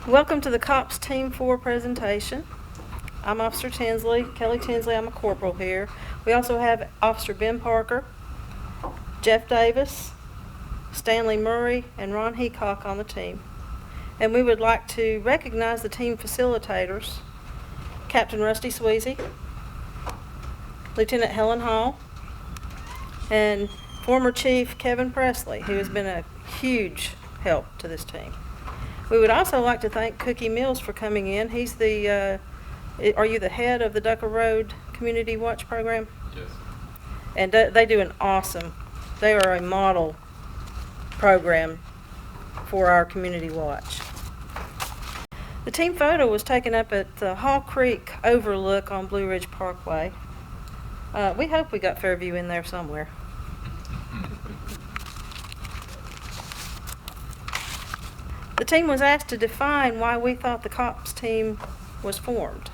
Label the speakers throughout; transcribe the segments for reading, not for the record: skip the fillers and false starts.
Speaker 1: Welcome to the COPS Team 4 presentation. I'm Officer Tinsley, Kelly Tinsley. I'm a corporal here. We also have Officer Ben Parker, Jeff Davis, Stanley Murray, and Ron Heacock on the team. And we would like to recognize the team facilitators, Captain Rusty Sweezy, Lieutenant Helen Hall, and former Chief Kevin Presley, who has been a huge help to this team. We would also like to thank Cookie Mills for coming in. He's the, are you the head of the Ducker Road Community Watch Program?
Speaker 2: Yes.
Speaker 1: And they do an awesome, they are a model program for our community watch. The team photo was taken up at the Hall Creek overlook on Blue Ridge Parkway. We hope we got Fairview in there somewhere. The team was asked to define why we thought the COPS team was formed.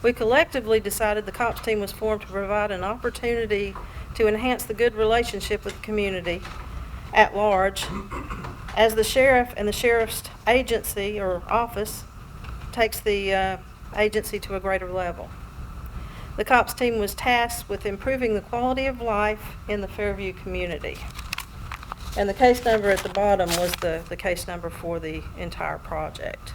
Speaker 1: We collectively decided the COPS team was formed to provide an opportunity to enhance the good relationship with the community at large as the sheriff and the sheriff's agency or office takes the agency to a greater level. The COPS team was tasked with improving the quality of life in the Fairview community. And the case number at the bottom was the case number for the entire project.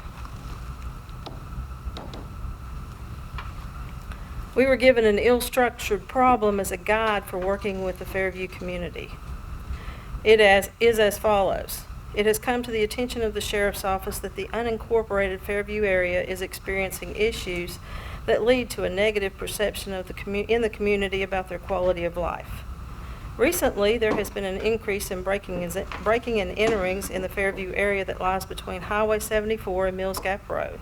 Speaker 1: We were given an ill-structured problem as a guide for working with the Fairview community. It is as follows. It has come to the attention of the Sheriff's Office that the unincorporated Fairview area is experiencing issues that lead to a negative perception of in the community about their quality of life. Recently, there has been an increase in breaking and enterings in the Fairview area that lies between Highway 74 and Mills Gap Road.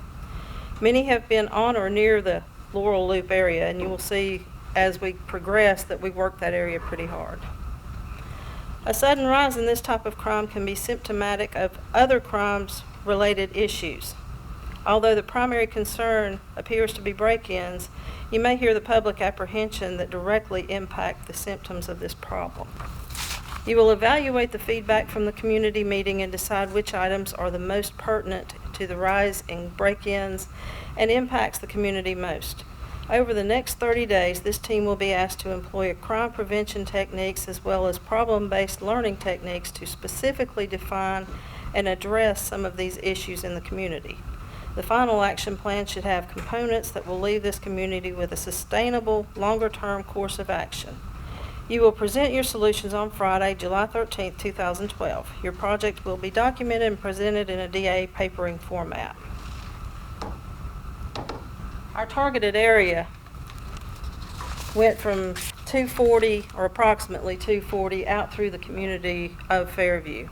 Speaker 1: Many have been on or near the Laurel Loop area, and you will see as we progress that we work that area pretty hard. A sudden rise in this type of crime can be symptomatic of other crimes-related issues. Although the primary concern appears to be break-ins, you may hear the public apprehension that directly impact the symptoms of this problem. You will evaluate the feedback from the community meeting and decide which items are the most pertinent to the rise in break-ins and impacts the community most. Over the next 30 days, this team will be asked to employ crime prevention techniques as well as problem-based learning techniques to specifically define and address some of these issues in the community. The final action plan should have components that will leave this community with a sustainable, longer-term course of action. You will present your solutions on Friday, July 13, 2012. Your project will be documented and presented in a DA papering format. Our targeted area went from 240, or approximately 240, out through the community of Fairview.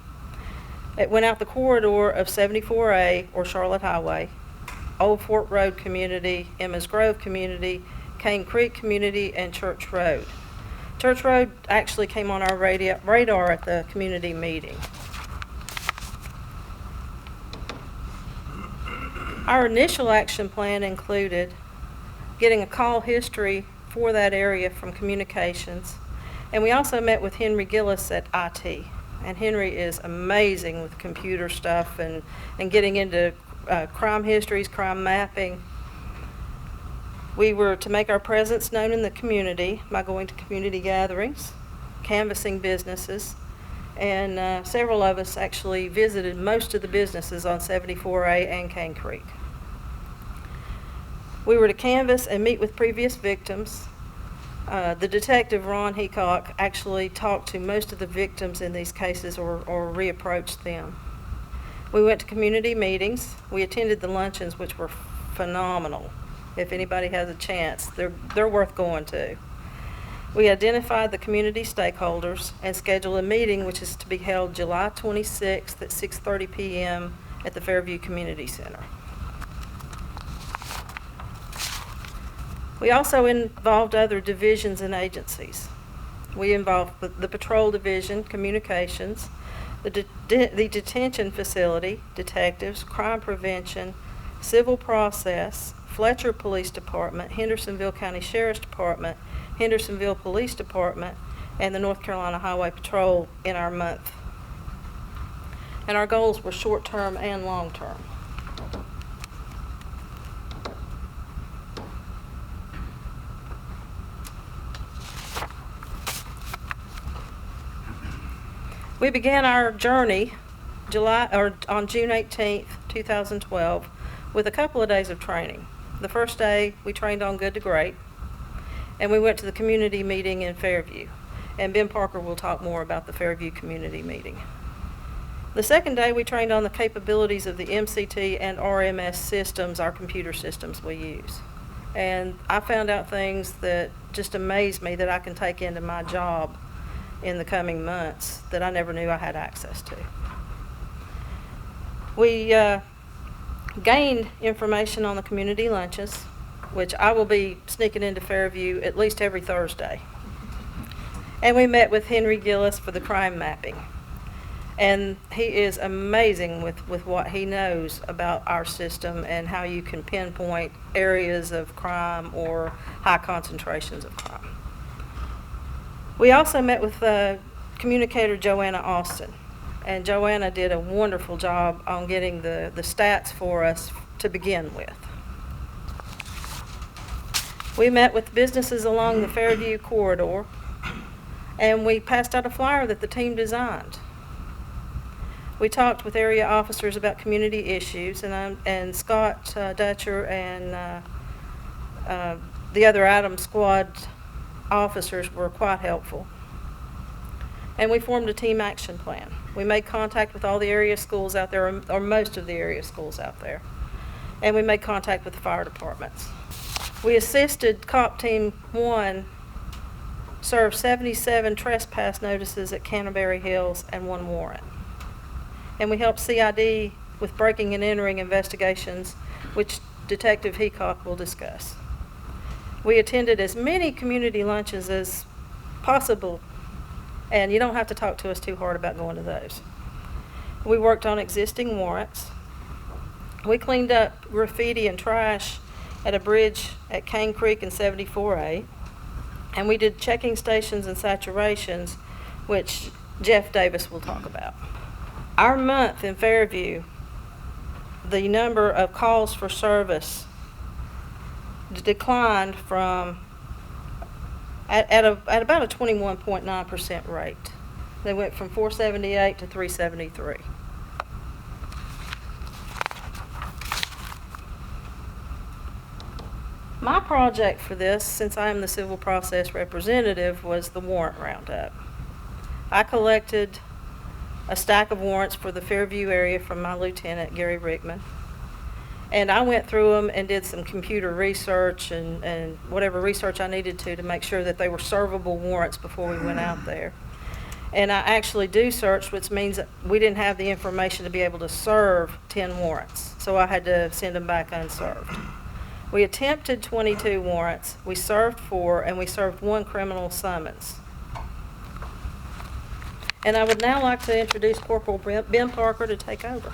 Speaker 1: It went out the corridor of 74A or Charlotte Highway, Old Fort Road community, Emma's Grove community, Cane Creek community, and Church Road. Church Road actually came on our radar at the community meeting. Our initial action plan included getting a call history for that area from communications, and we also met with Henry Gillis at IT. And Henry is amazing with computer stuff and getting into crime histories, crime mapping. We were to make our presence known in the community by going to community gatherings, canvassing businesses, and several of us actually visited most of the businesses on 74A and Cane Creek. We were to canvass and meet with previous victims. The detective, Ron Heacock, actually talked to most of the victims in these cases or reapproached them. We went to community meetings. We attended the luncheons, which were phenomenal. If anybody has a chance, they're worth going to. We identified the community stakeholders and scheduled a meeting which is to be held July 26th at 6:30 p.m. at the Fairview Community Center. We also involved other divisions and agencies. We involved the Patrol Division, Communications, the Detention Facility, Detectives, Crime Prevention, Civil Process, Fletcher Police Department, Hendersonville County Sheriff's Department, Hendersonville Police Department, and the North Carolina Highway Patrol in our month. And our goals were short-term and long-term. We began our journey on June 18th, 2012, with a couple of days of training. The first day, we trained on Good to Great, and we went to the community meeting in Fairview. And Ben Parker will talk more about the Fairview community meeting. The second day, we trained on the capabilities of the MCT and RMS systems, our computer systems we use. And I found out things that just amazed me that I can take into my job in the coming months that I never knew I had access to. We gained information on the community lunches, which I will be sneaking into Fairview at least every Thursday. And we met with Henry Gillis for the crime mapping. And he is amazing with what he knows about our system and how you can pinpoint areas of crime or high concentrations of crime. We also met with communicator Joanna Austin. And Joanna did a wonderful job on getting the stats for us to begin with. We met with businesses along the Fairview corridor, and we passed out a flyer that the team designed. We talked with area officers about community issues, and Scott Dutcher and the other Adams Squad officers were quite helpful. And we formed a team action plan. We made contact with all the area schools out there, or most of the area schools out there. And we made contact with the fire departments. We assisted COP Team 1 serve 77 trespass notices at Canterbury Hills and 1 warrant. And we helped CID with breaking and entering investigations, which Detective Heacock will discuss. We attended as many community lunches as possible, and you don't have to talk to us too hard about going to those. We worked on existing warrants. We cleaned up graffiti and trash at a bridge at Cane Creek and 74A. And we did checking stations and saturations, which Jeff Davis will talk about. Our month in Fairview, the number of calls for service declined from at about a 21.9% rate. They went from 478 to 373. My project for this, since I am the civil process representative, was the warrant roundup. I collected a stack of warrants for the Fairview area from my lieutenant, Gary Rickman. And I went through them and did some computer research and whatever research I needed to make sure that they were servable warrants before we went out there. And I actually do search, which means that we didn't have the information to be able to serve 10 warrants. So I had to send them back unserved. We attempted 22 warrants, we served 4, and we served 1 criminal summons. And I would now like to introduce Corporal Ben Parker to take over.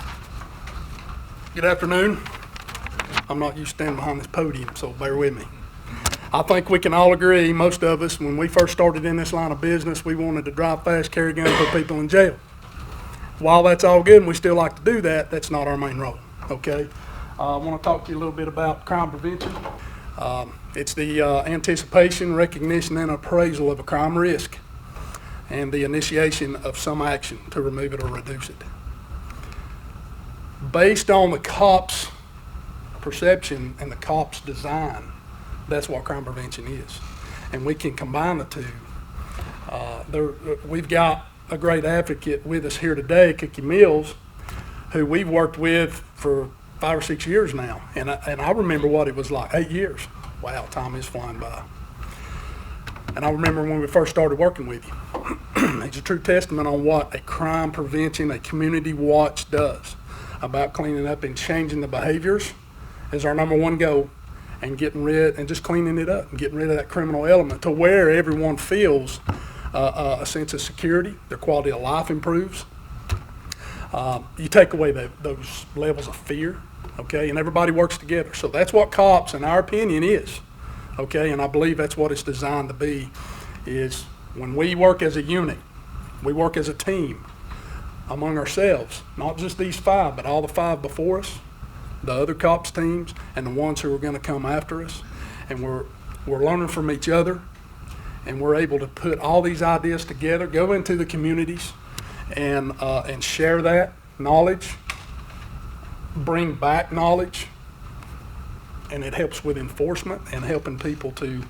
Speaker 2: Good afternoon. I'm not used to standing behind this podium, so bear with me. I think we can all agree, most of us, when we first started in this line of business, we wanted to drive fast, carry guns, put people in jail. While that's all good and we still like to do that, that's not our main role, okay? I want to talk to you a little bit about crime prevention. It's the anticipation, recognition, and appraisal of a crime risk and the initiation of some action to remove it or reduce it. Based on the COPS perception and the COPS design, that's what crime prevention is. And we can combine the two. We've got a great advocate with us here today, Cookie Mills, who we've worked with for 5 or 6 years now, and I remember what it was like. 8 years. Wow, time is flying by. And I remember when we first started working with you. It's a true testament on what a crime prevention, a community watch does about cleaning up and changing the behaviors is our number one goal, and getting rid and just cleaning it up and getting rid of that criminal element to where everyone feels a sense of security, their quality of life improves. You take away those levels of fear, okay, and everybody works together. So that's what COPS, in our opinion, is, okay, and I believe that's what it's designed to be, is when we work as a unit, we work as a team among ourselves, not just these 5, but all the 5 before us, the other COPS teams, and the ones who are going to come after us, and we're learning from each other, and we're able to put all these ideas together, go into the communities, and share that knowledge, bring back knowledge, and it helps with enforcement and helping people to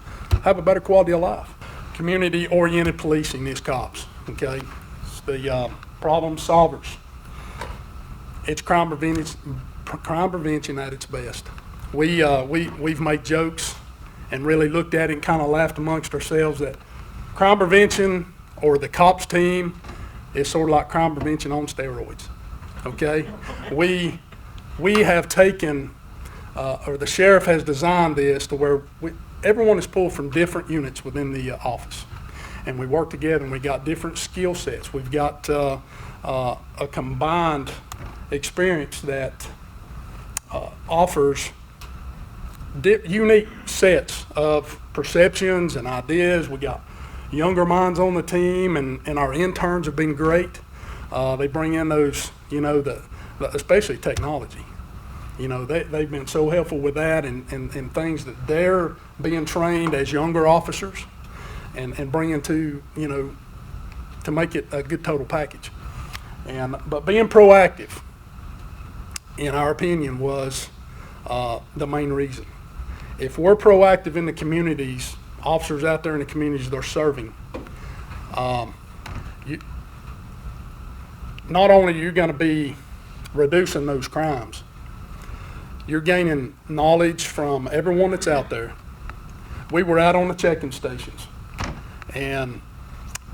Speaker 2: have a better quality of life. Community-oriented policing is COPS, okay? It's the problem solvers. It's crime prevention at its best. We've made jokes and really looked at it and kind of laughed amongst ourselves that crime prevention or the COPS team is sort of like crime prevention on steroids, okay? We have taken, or the sheriff has designed this to where everyone is pulled from different units within the office. And we work together and we got different skill sets. We've got a combined experience that offers unique sets of perceptions and ideas. We got younger minds on the team, and our interns have been great. They bring in those, especially technology. They've been so helpful with that and things that they're being trained as younger officers and bringing to make it a good total package. But being proactive, in our opinion, was the main reason. If we're proactive in the communities, officers out there in the communities they're serving, not only are you going to be reducing those crimes, you're gaining knowledge from everyone that's out there. We were out on the check-in stations, and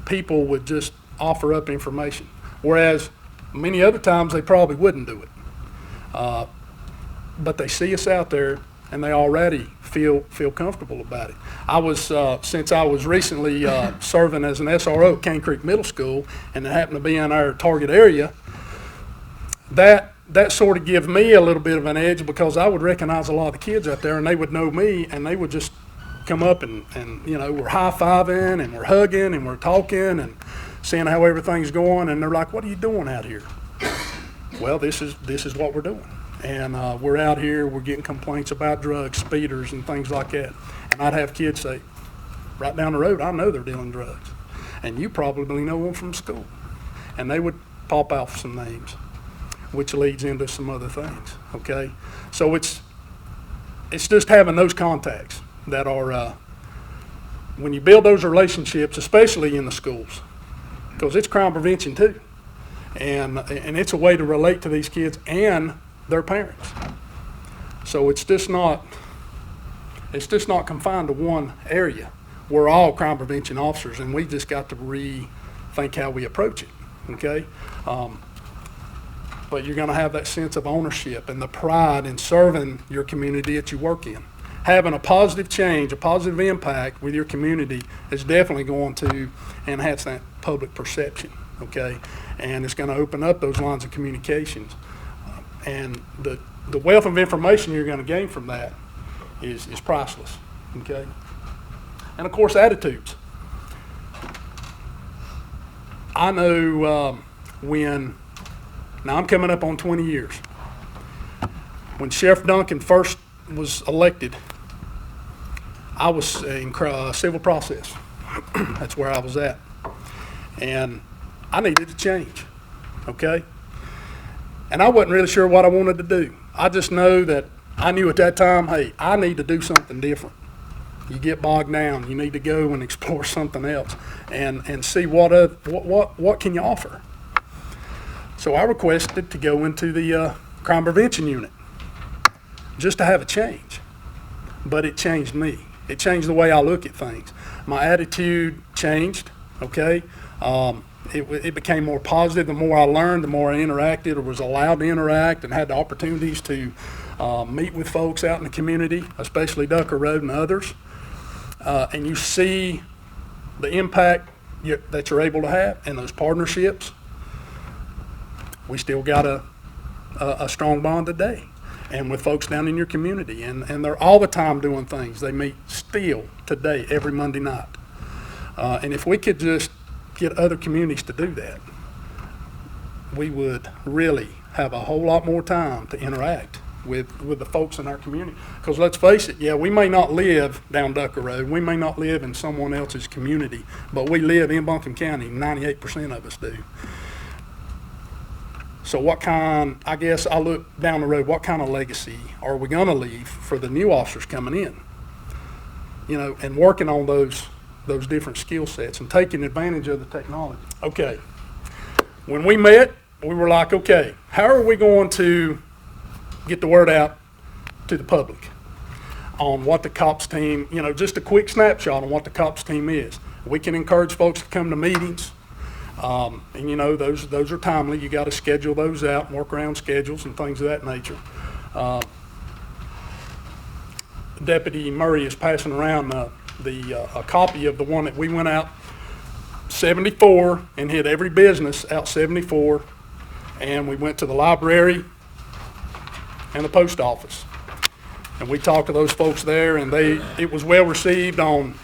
Speaker 2: people would just offer up information, whereas many other times they probably wouldn't do it. But they see us out there, and they already feel comfortable about it. Since I was recently serving as an SRO at Cane Creek Middle School, and it happened to be in our target area, that sort of gives me a little bit of an edge because I would recognize a lot of the kids out there, and they would know me, and they would just come up and we're high-fiving, and we're hugging, and we're talking, and seeing how everything's going, and they're like, "What are you doing out here?" Well, this is what we're doing. And we're out here, we're getting complaints about drugs, speeders, and things like that. And I'd have kids say, right down the road, "I know they're dealing drugs. And you probably know them from school." And they would pop off some names, which leads into some other things, okay? So it's just having those contacts that are, when you build those relationships, especially in the schools, because it's crime prevention too. And it's a way to relate to these kids and their parents. So it's just not confined to one area. We're all crime prevention officers, and we just got to rethink how we approach it, okay? But you're going to have that sense of ownership and the pride in serving your community that you work in. Having a positive change, a positive impact with your community is definitely going to enhance that public perception, okay? And it's going to open up those lines of communications. And the wealth of information you're going to gain from that is priceless, okay? And of course, attitudes. I know now I'm coming up on 20 years. When Sheriff Duncan first was elected, I was in civil process. That's where I was at. And I needed to change, okay? And I wasn't really sure what I wanted to do. I just know that I knew at that time, hey, I need to do something different. You get bogged down, you need to go and explore something else and see what can you offer. So I requested to go into the crime prevention unit just to have a change. But it changed me. It changed the way I look at things. My attitude changed, okay? It became more positive. The more I learned, the more I interacted or was allowed to interact and had the opportunities to meet with folks out in the community, especially Ducker Road and others. And you see the impact that you're able to have and those partnerships. We still got a strong bond today. And with folks down in your community. And they're all the time doing things. They meet still today, every Monday night. And if we could just get other communities to do that, we would really have a whole lot more time to interact with the folks in our community. Because let's face it, yeah, we may not live down Ducker Road, we may not live in someone else's community, but we live in Buncombe County, 98% of us do. So I guess I look down the road, what kind of legacy are we going to leave for the new officers coming in? And working on those different skill sets and taking advantage of the technology. Okay. When we met, we were like, okay, how are we going to get the word out to the public on what the COPS team, just a quick snapshot on what the COPS team is. We can encourage folks to come to meetings. Those are timely. You got to schedule those out, and work around schedules and things of that nature. Deputy Murray is passing around a copy of the one that we went out 74 and hit every business out 74, and we went to the library and the post office, and we talked to those folks there, and it was well received on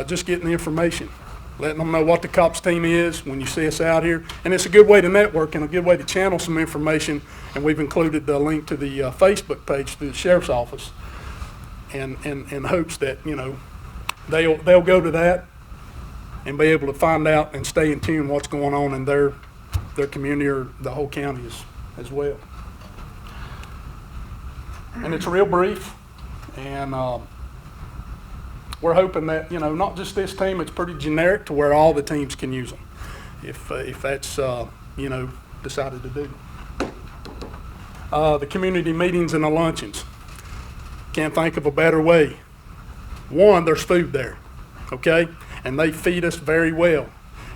Speaker 2: just getting the information, letting them know what the COPS team is when you see us out here. And it's a good way to network and a good way to channel some information. And we've included the link to the Facebook page through the sheriff's office, and in hopes that they'll go to that and be able to find out and stay in tune what's going on in their community or the whole county as well. And it's real brief, and we're hoping that, not just this team, it's pretty generic to where all the teams can use them, if that's, decided to do. The community meetings and the luncheons. Can't think of a better way. One, there's food there, okay? And they feed us very well.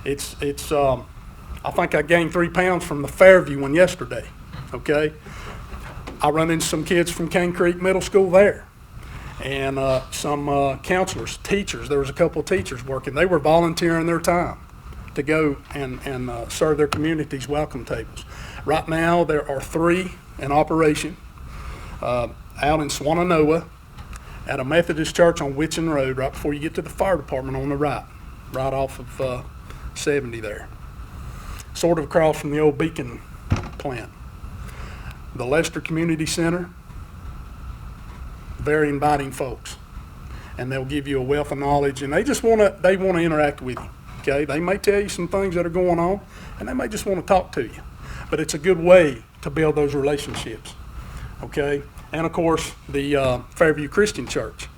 Speaker 2: It's I think I gained 3 pounds from the Fairview one yesterday, okay? I run into some kids from Cane Creek Middle School there. And some counselors, teachers. There was a couple of teachers working. They were volunteering their time to go and serve their communities welcome tables. Right now, there are 3 in operation out in Swananoa at a Methodist church on Witchin Road, right before you get to the fire department on the right off of 70 there, sort of across from the old Beacon plant. The Lester Community Center, very inviting folks, and they'll give you a wealth of knowledge, and they want to interact with you. Okay, they may tell you some things that are going on, and they may just want to talk to you, but it's a good way to build those relationships. Okay, and of course the Fairview Christian Church,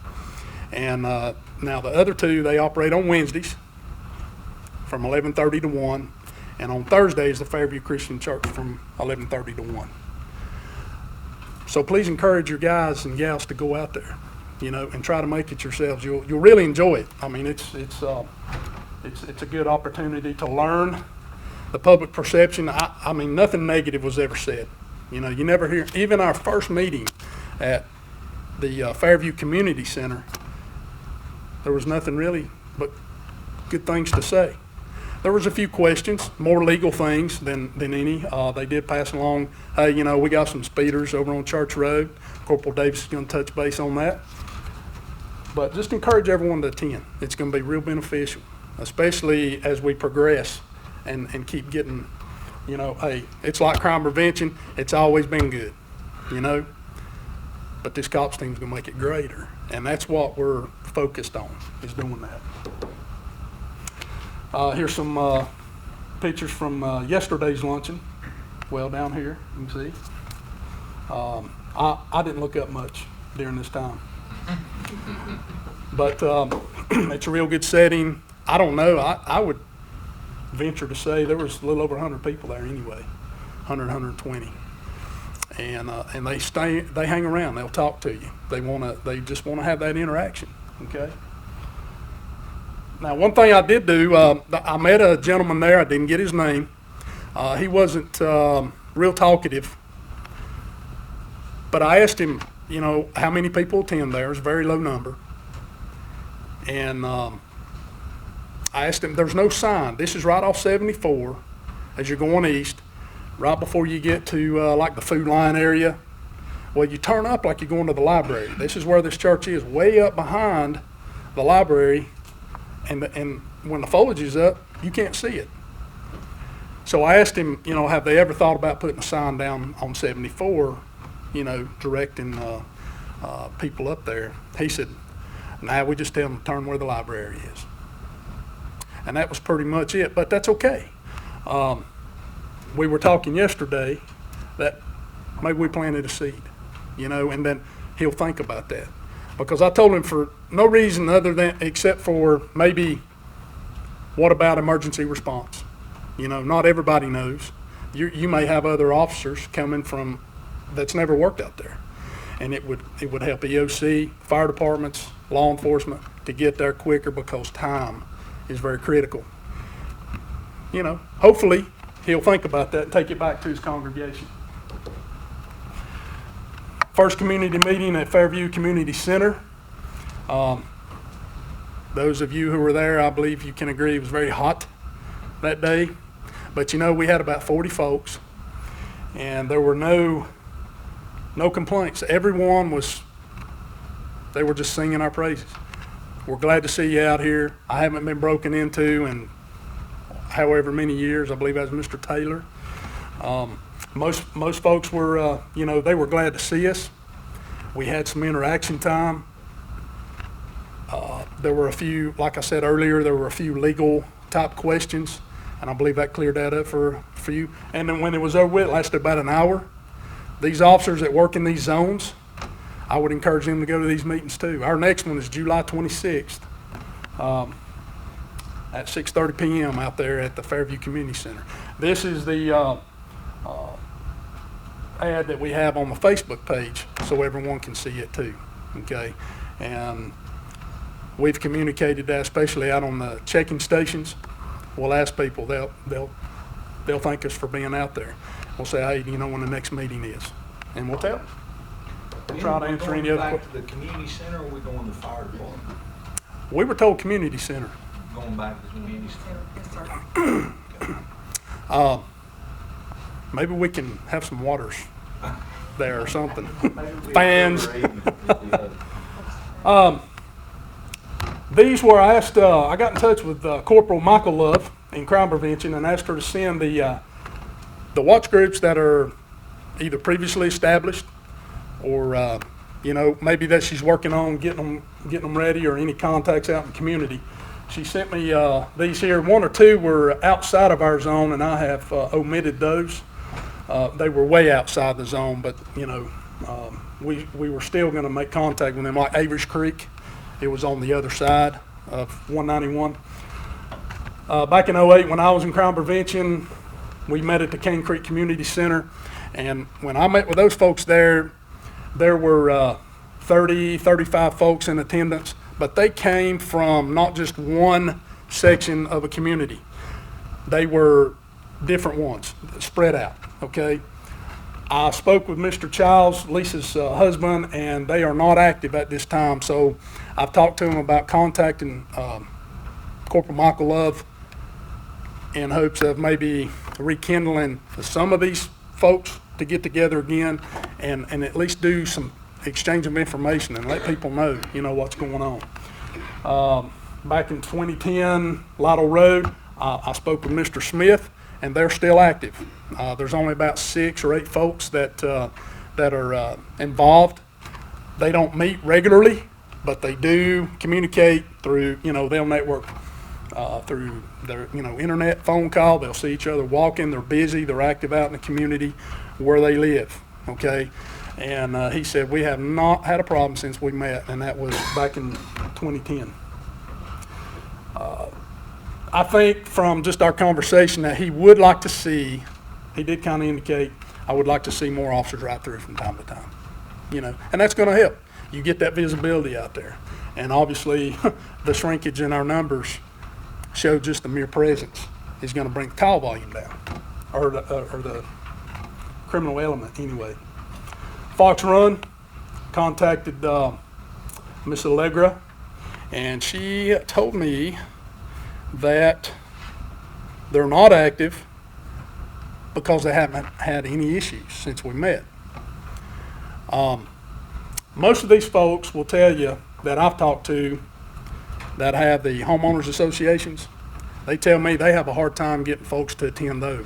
Speaker 2: and now the other 2, they operate on Wednesdays from 11:30 to 1, and on Thursdays the Fairview Christian Church from 11:30 to 1. So please encourage your guys and gals to go out there, and try to make it yourselves. You'll really enjoy it. I mean, it's a good opportunity to learn the public perception. I mean, nothing negative was ever said. You never hear. Even our first meeting at the Fairview Community Center, there was nothing really but good things to say. There was a few questions, more legal things than any. They did pass along, hey, we got some speeders over on Church Road. Corporal Davis is going to touch base on that. But just encourage everyone to attend. It's going to be real beneficial, especially as we progress and keep getting, hey, it's like crime prevention. It's always been good, but this COPS team is going to make it greater. And that's what we're focused on, is doing that. Here's some pictures from yesterday's luncheon. Well, down here, you can see. I didn't look up much during this time. But it's a real good setting. I don't know. I would venture to say there was a little over 100 people there anyway, 100, 120. And they hang around. They'll talk to you. They just want to have that interaction. Okay. Now, one thing I did do, I met a gentleman there. I didn't get his name. He wasn't real talkative, but I asked him, how many people attend there. It's a very low number. And I asked him, there's no sign. This is right off 74 as you're going east, right before you get to like the Food Line area. Well, you turn up like you're going to the library. This is where this church is, way up behind the library. And when the foliage is up, you can't see it. So I asked him, have they ever thought about putting a sign down on 74, directing people up there? He said, nah, we just tell them to turn where the library is. And that was pretty much it, but that's okay. we were talking yesterday that maybe we planted a seed, and then he'll think about that. Because I told him for no reason other than except for maybe what about emergency response? Not everybody knows. You may have other officers coming from that's never worked out there. And it would help EOC, fire departments, law enforcement to get there quicker because time is very critical. Hopefully he'll think about that and take it back to his congregation. First community meeting at Fairview Community Center. Those of you who were there, I believe you can agree it was very hot that day. But we had about 40 folks, and there were no complaints. Everyone they were just singing our praises. We're glad to see you out here. I haven't been broken into in however many years. I believe that was Mr. Taylor. Most folks were, they were glad to see us. We had some interaction time. There were a few, like I said earlier, there were a few legal type questions, and I believe that cleared that up for you. And then when it was over with, it lasted about an hour. These officers that work in these zones, I would encourage them to go to these meetings too. Our next one is July 26th at 6:30 p.m. out there at the Fairview Community Center. This is the ad that we have on the Facebook page so everyone can see it too, okay? And we've communicated that, especially out on the check-in stations. We'll ask people, they'll thank us for being out there. We'll say, hey, do you know when the next meeting is? And we'll tell them. We'll try to answer any other questions.
Speaker 3: Back to the community center, or are we going to the fire department?
Speaker 2: We were told community center.
Speaker 3: Going back to the community center? Okay.
Speaker 2: Maybe we can have some waters there or something. Fans. These were asked, I got in touch with Corporal Michael Love in crime prevention and asked her to send the watch groups that are either previously established or, maybe that she's working on getting them ready, or any contacts out in the community. She sent me these here. One or two were outside of our zone, and I have omitted those. They were way outside the zone, but we were still going to make contact with them, like Avery's Creek. It was on the other side of 191. Back in 2008, when I was in crime prevention, we met at the Cane Creek Community Center, and when I met with those folks there were 30, 35 folks in attendance, but they came from not just one section of a community. They were different ones, spread out, okay? I spoke with Mr. Childs, Lisa's husband, and they are not active at this time, so I've talked to him about contacting Corporal Michael Love in hopes of maybe rekindling some of these folks to get together again and at least do some exchange of information and let people know, what's going on. Back in 2010, Lytle Road, I spoke with Mr. Smith, and they're still active. There's only about 6 or 8 folks that are involved. They don't meet regularly, but they do communicate through, they'll network through their, internet, phone call. They'll see each other walking. They're busy. They're active out in the community where they live, okay? And he said, we have not had a problem since we met, and that was back in 2010. I think from just our conversation that he would like to see, he did kind of indicate, I would like to see more officers ride through from time to time, and that's going to help. You get that visibility out there. And obviously, the shrinkage in our numbers show just the mere presence is going to bring the call volume down, or the criminal element anyway. Fox Run contacted Miss Allegra, and she told me that they're not active because they haven't had any issues since we met. Most of these folks will tell you that I've talked to that have the homeowners associations. They tell me they have a hard time getting folks to attend those,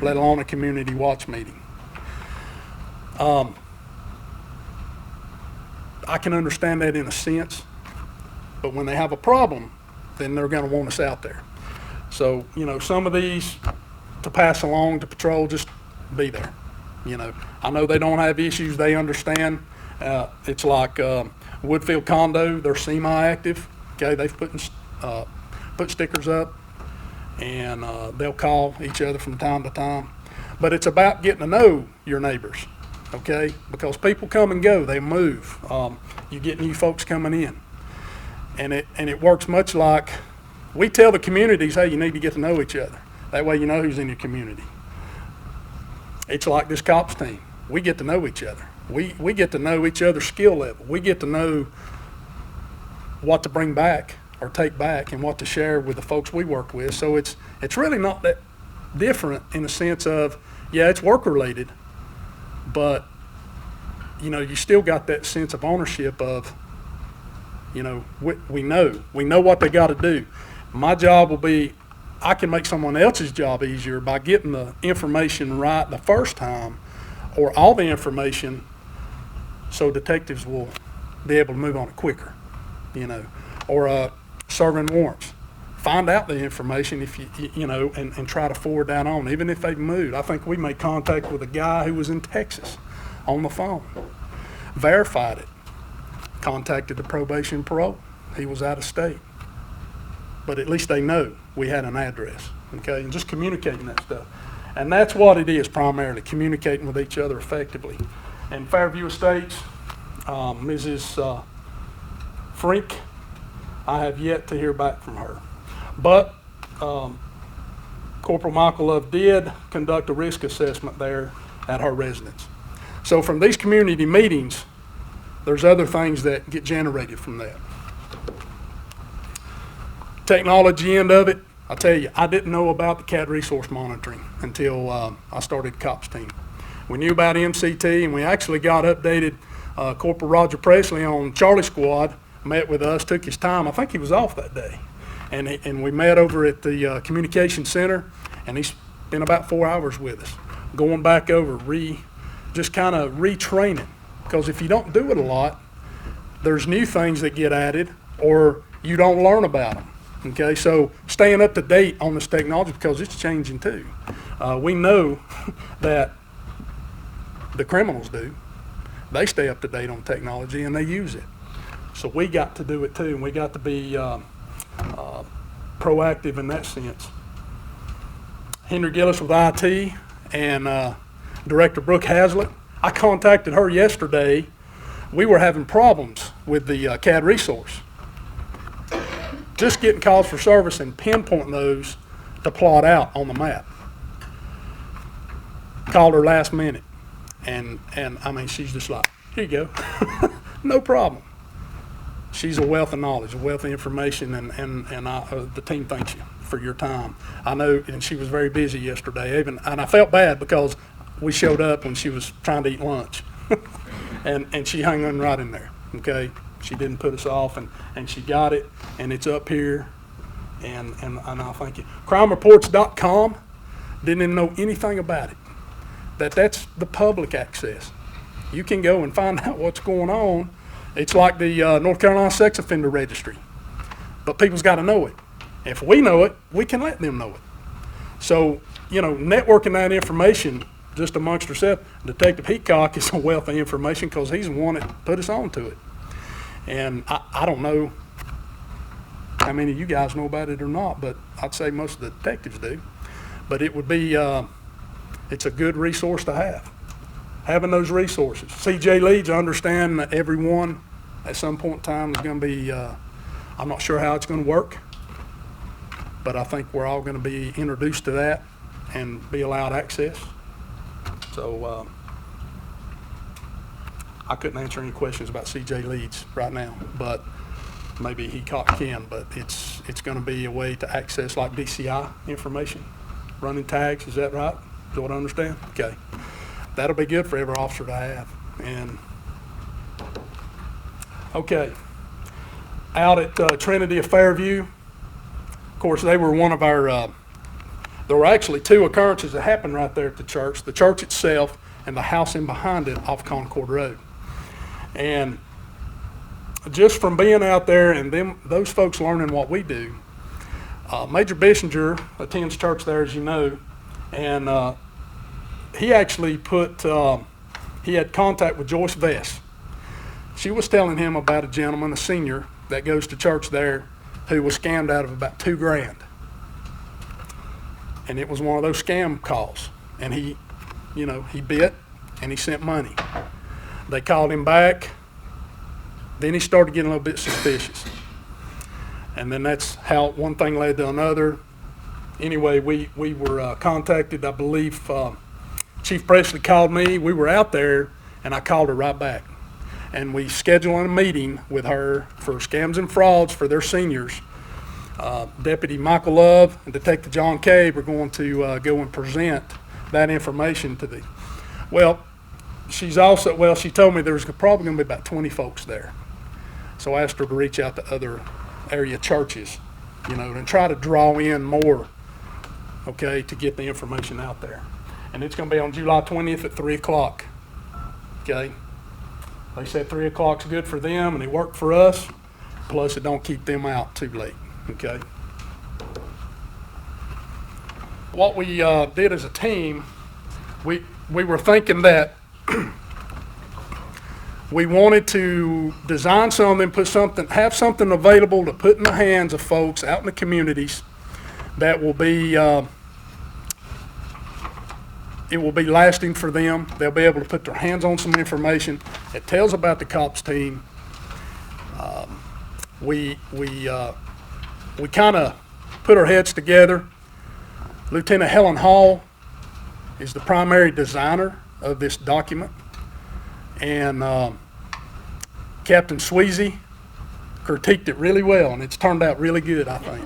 Speaker 2: let alone a community watch meeting. I can understand that in a sense, but when they have a problem, then they're going to want us out there. So, some of these to pass along to patrol, just be there. You know, I know they don't have issues, they understand. It's like Woodfield Condo, they're semi-active. Okay, they've put stickers up, and they'll call each other from time to time. But it's about getting to know your neighbors, okay? Because people come and go, they move. You get new folks coming in. And it works much like we tell the communities, hey, you need to get to know each other. That way you know who's in your community. It's like this cops team. We get to know each other. We get to know each other's skill level. We get to know what to bring back or take back and what to share with the folks we work with. So it's really not that different in the sense of, yeah, it's work related, but you know, you still got that sense of ownership of, you know, we know what they got to do. My job will be, I can make someone else's job easier by getting the information right the first time, or all the information, so detectives will be able to move on it quicker, you know, or serving warrants. Find out the information if you know, and try to forward that on, even if they've moved. I think we made contact with a guy who was in Texas on the phone, verified it, contacted the probation and parole. He was out of state. But at least they know we had an address, okay, and just communicating that stuff. And that's what it is primarily, communicating with each other effectively. And Fairview Estates, Mrs. Frink, I have yet to hear back from her. But Corporal Michael Love did conduct a risk assessment there at her residence. So from these community meetings, there's other things that get generated from that. Technology end of it, I'll tell you, I didn't know about the CAD resource monitoring until I started COPS team. We knew about MCT, and we actually got updated. Corporal Roger Presley on Charlie Squad met with us, took his time. I think he was off that day. And we met over at the communication center, and he spent about 4 hours with us, going back over, just kind of retraining. Because if you don't do it a lot, there's new things that get added, or you don't learn about them. Okay, so staying up to date on this technology, because it's changing too. We know that the criminals do. They stay up to date on technology and they use it. So we got to do it too, and we got to be proactive in that sense. Henry Gillis with IT and Director Brooke Hazlitt. I contacted her yesterday. We were having problems with the CAD resource. Just getting calls for service and pinpointing those to plot out on the map. Called her last minute, and I mean, she's just like, here you go, no problem. She's a wealth of knowledge, a wealth of information, and the team thanks you for your time. I know, and she was very busy yesterday, and I felt bad because we showed up when she was trying to eat lunch, and she hung on right in there, okay? She didn't put us off, and she got it, and it's up here, and I thank you. CrimeReports.com, didn't even know anything about it. That's the public access. You can go and find out what's going on. It's like the North Carolina Sex Offender Registry, but people's got to know it. If we know it, we can let them know it. So, you know, networking that information just amongst ourselves. Detective Heacock is a wealth of information because he's the one that put us on to it. And I don't know how many of you guys know about it or not, but I'd say most of the detectives do. But it would be, it's a good resource to have. Having those resources. CJ Leeds, I understand that everyone at some point in time is going to be, I'm not sure how it's going to work, but I think we're all going to be introduced to that and be allowed access. So I couldn't answer any questions about CJ Leeds right now, but maybe Heacock can, but it's going to be a way to access like DCI information, running tags, is that right? Is that what I understand? Okay. That'll be good for every officer to have. And okay, out at Trinity of Fairview, of course, they were one of our, there were actually two occurrences that happened right there at the church itself and the house in behind it off Concord Road. And just from being out there and those folks learning what we do, Major Bissinger attends church there, as you know, And he actually he had contact with Joyce Vess. She was telling him about a gentleman, a senior, that goes to church there, who was scammed out of about $2,000. And it was one of those scam calls. And he bit and he sent money. They called him back. Then he started getting a little bit suspicious. And then that's how one thing led to another. Anyway, we were contacted. I believe Chief Presley called me. We were out there, and I called her right back. And we scheduled a meeting with her for scams and frauds for their seniors. Deputy Michael Love and Detective John Cave are going to go and present that information to the. Well, she told me there was probably going to be about 20 folks there. So I asked her to reach out to other area churches, and try to draw in more, okay, to get the information out there. And it's going to be on July 20th at 3 o'clock, okay? They said 3 o'clock's good for them, and it worked for us, plus it don't keep them out too late, okay? What we did as a team, we were thinking that we wanted to design something, have something available to put in the hands of folks out in the communities that will be, it will be lasting for them. They'll be able to put their hands on some information. It tells about the COPS team. We kind of put our heads together. Lieutenant Helen Hall is the primary designer of this document. And Captain Sweezy critiqued it really well, and it's turned out really good, I think.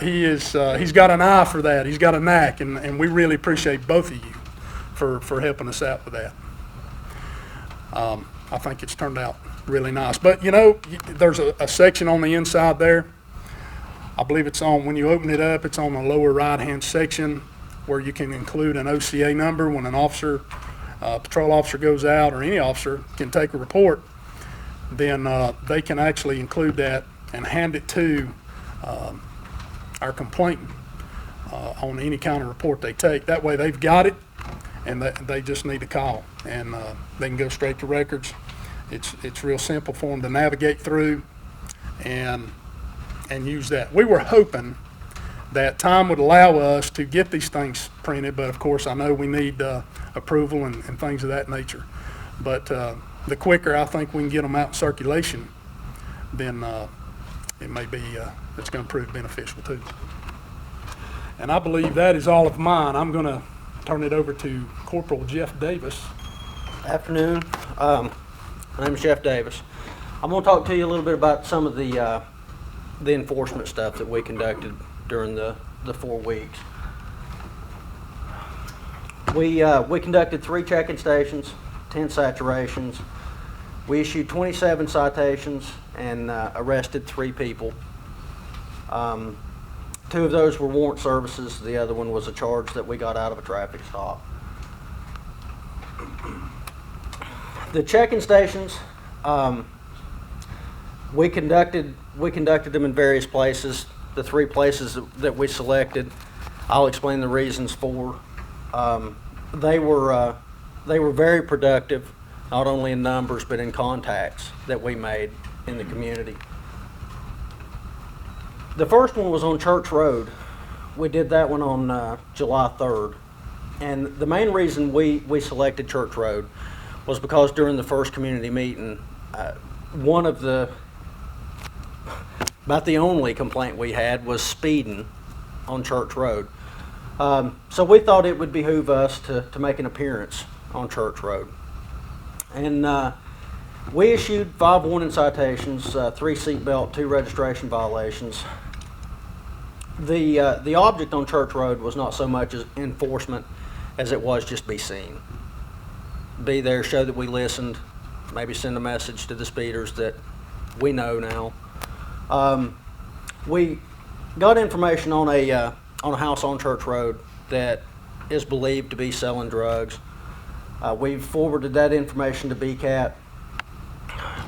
Speaker 2: He's got an eye for that. He's got a knack, and we really appreciate both of you for helping us out with that. I think it's turned out really nice. But, there's a section on the inside there. I believe when you open it up, it's on the lower right-hand section where you can include an OCA number when an officer, patrol officer goes out, or any officer can take a report. Then they can actually include that and hand it to our complainant on any kind of report they take. That way they've got it, and they just need to call, and they can go straight to records. It's real simple for them to navigate through and use that. We were hoping that time would allow us to get these things printed, but of course I know we need approval and things of that nature. But the quicker I think we can get them out in circulation, then it may be, it's going to prove beneficial too. And I believe that is all of mine. I'm going to turn it over to Corporal Jeff Davis.
Speaker 4: Afternoon. My name is Jeff Davis. I'm going to talk to you a little bit about some of the enforcement stuff that we conducted during the 4 weeks. We conducted 3 check-in stations, 10 saturations. We issued 27 citations and arrested 3 people. 2 of those were warrant services. The other one was a charge that we got out of a traffic stop. The check-in stations, we conducted them in various places. The 3 places that we selected, I'll explain the reasons for. They were very productive, not only in numbers but in contacts that we made in the community. The first one was on Church Road. We did that one on July 3rd. And the main reason we selected Church Road was because during the first community meeting, about the only complaint we had was speeding on Church Road. So we thought it would behoove us to make an appearance on Church Road. And we issued 5 warning citations, 3 seatbelt, 2 registration violations. The object on Church Road was not so much as enforcement as it was just be seen. Be there, show that we listened, maybe send a message to the speeders that we know now. We got information on a house on Church Road that is believed to be selling drugs. We've forwarded that information to BCAT.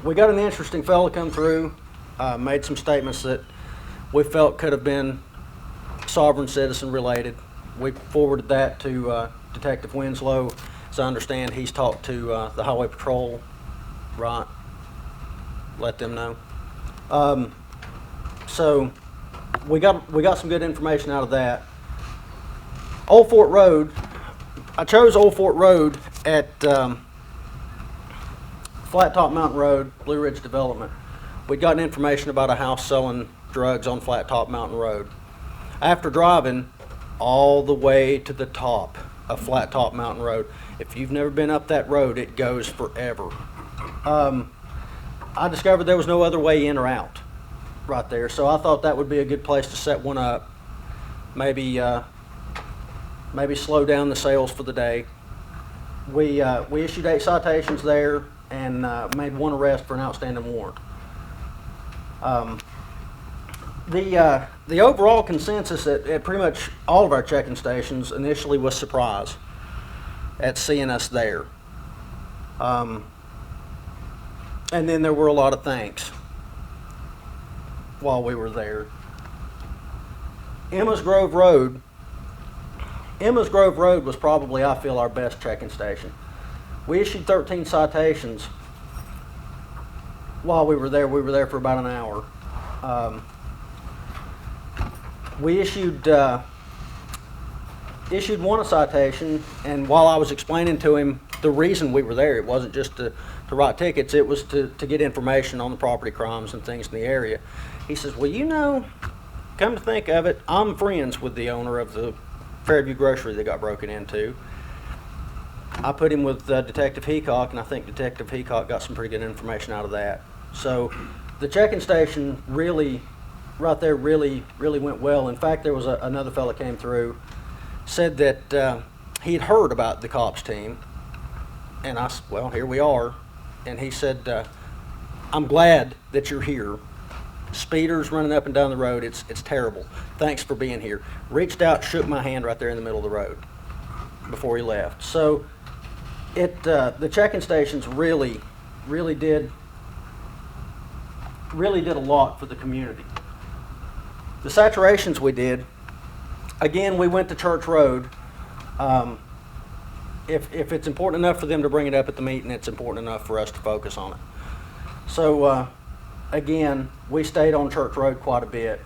Speaker 4: We got an interesting fellow come through, made some statements that we felt could have been sovereign citizen related. we forwarded that to Detective Winslow. As I understand, he's talked to the Highway Patrol, right? Let them know. So we got some good information out of that. Old Fort Road. I chose Old Fort Road at Flat Top Mountain Road, Blue Ridge Development. We'd gotten information about a house selling drugs on Flat Top Mountain Road. After driving all the way to the top of Flat Top Mountain Road, if you've never been up that road, it goes forever. I discovered there was no other way in or out right there, so I thought that would be a good place to set one up. Maybe slow down the sales for the day. We issued 8 citations there and made 1 arrest for an outstanding warrant. The overall consensus at pretty much all of our checking stations initially was surprise at seeing us there. And then there were a lot of thanks while we were there. Emma's Grove Road was probably, I feel, our best checking station. We issued 13 citations while we were there. We were there for about an hour. We issued one citation, and while I was explaining to him the reason we were there, it wasn't just to write tickets, it was to get information on the property crimes and things in the area. He says, well, you know, come to think of it, I'm friends with the owner of the Fairview grocery that got broken into. I put him with Detective Heacock, and I think Detective Heacock got some pretty good information out of that. So the checking station really went well. In fact, there was another fella came through, said that he'd heard about the cops team, and I said, well, here we are. And he said, I'm glad that you're here. Speeders running up and down the road, it's terrible. Thanks for being here. Reached out, shook my hand right there in the middle of the road before he left. So the checking stations really did a lot for the community. The saturations we did, again, we went to Church Road. If it's important enough for them to bring it up at the meeting, it's important enough for us to focus on it. So again, we stayed on Church Road quite a bit.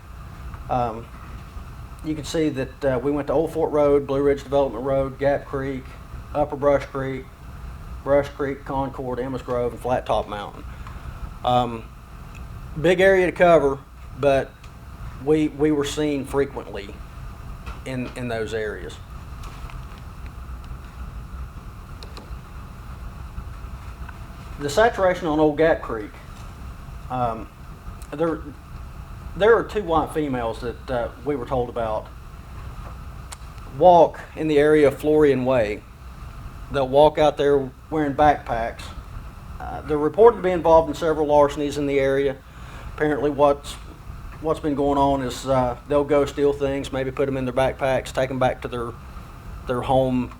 Speaker 4: You can see that we went to Old Fort Road, Blue Ridge Development Road, Gap Creek, Upper Brush Creek, Concord, Emma's Grove, and Flat Top Mountain. Big area to cover, but we were seen frequently in those areas. The saturation on Old Gap Creek, there are 2 white females that we were told about walk in the area of Florian Way. They'll walk out there wearing backpacks. They're reported to be involved in several larcenies in the area. Apparently what's been going on is they'll go steal things, maybe put them in their backpacks, take them back to their home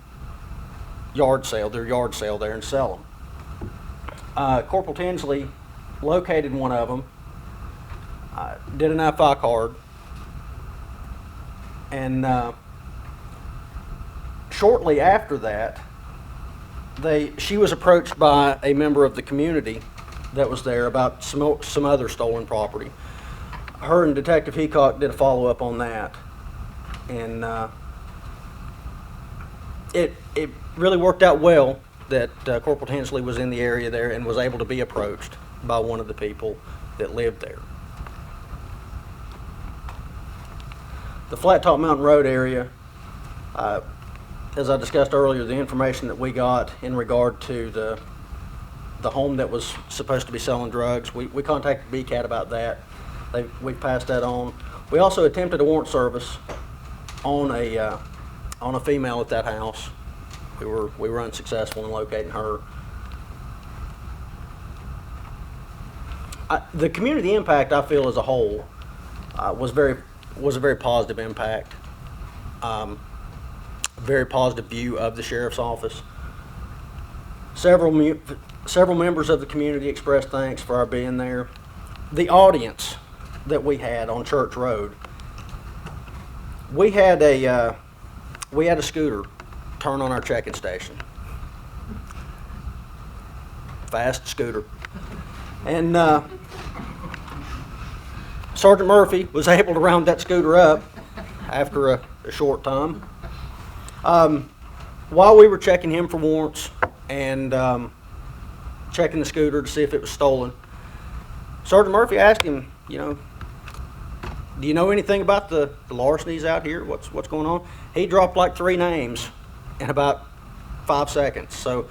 Speaker 4: yard sale there and sell them. Corporal Tinsley located one of them, did an FI card, and shortly after that, she was approached by a member of the community that was there about some other stolen property. Her and Detective Heacock did a follow-up on that, and it really worked out well that Corporal Tinsley was in the area there and was able to be approached by one of the people that lived there. The Flat Top Mountain Road area, as I discussed earlier, the information that we got in regard to the home that was supposed to be selling drugs, we contacted BCAT about that. We passed that on. We also attempted a warrant service on a female at that house. We were unsuccessful in locating her. The community impact, I feel, as a whole, was a very positive impact. Very positive view of the sheriff's office. Several members of the community expressed thanks for our being there. The audience that we had on Church Road, we had a we had a scooter turn on our check-in station. Fast scooter. And Sergeant Murphy was able to round that scooter up after a short time. While we were checking him for warrants and checking the scooter to see if it was stolen, Sergeant Murphy asked him, do you know anything about the larcenies out here? What's going on? He dropped like 3 names in about 5 seconds. So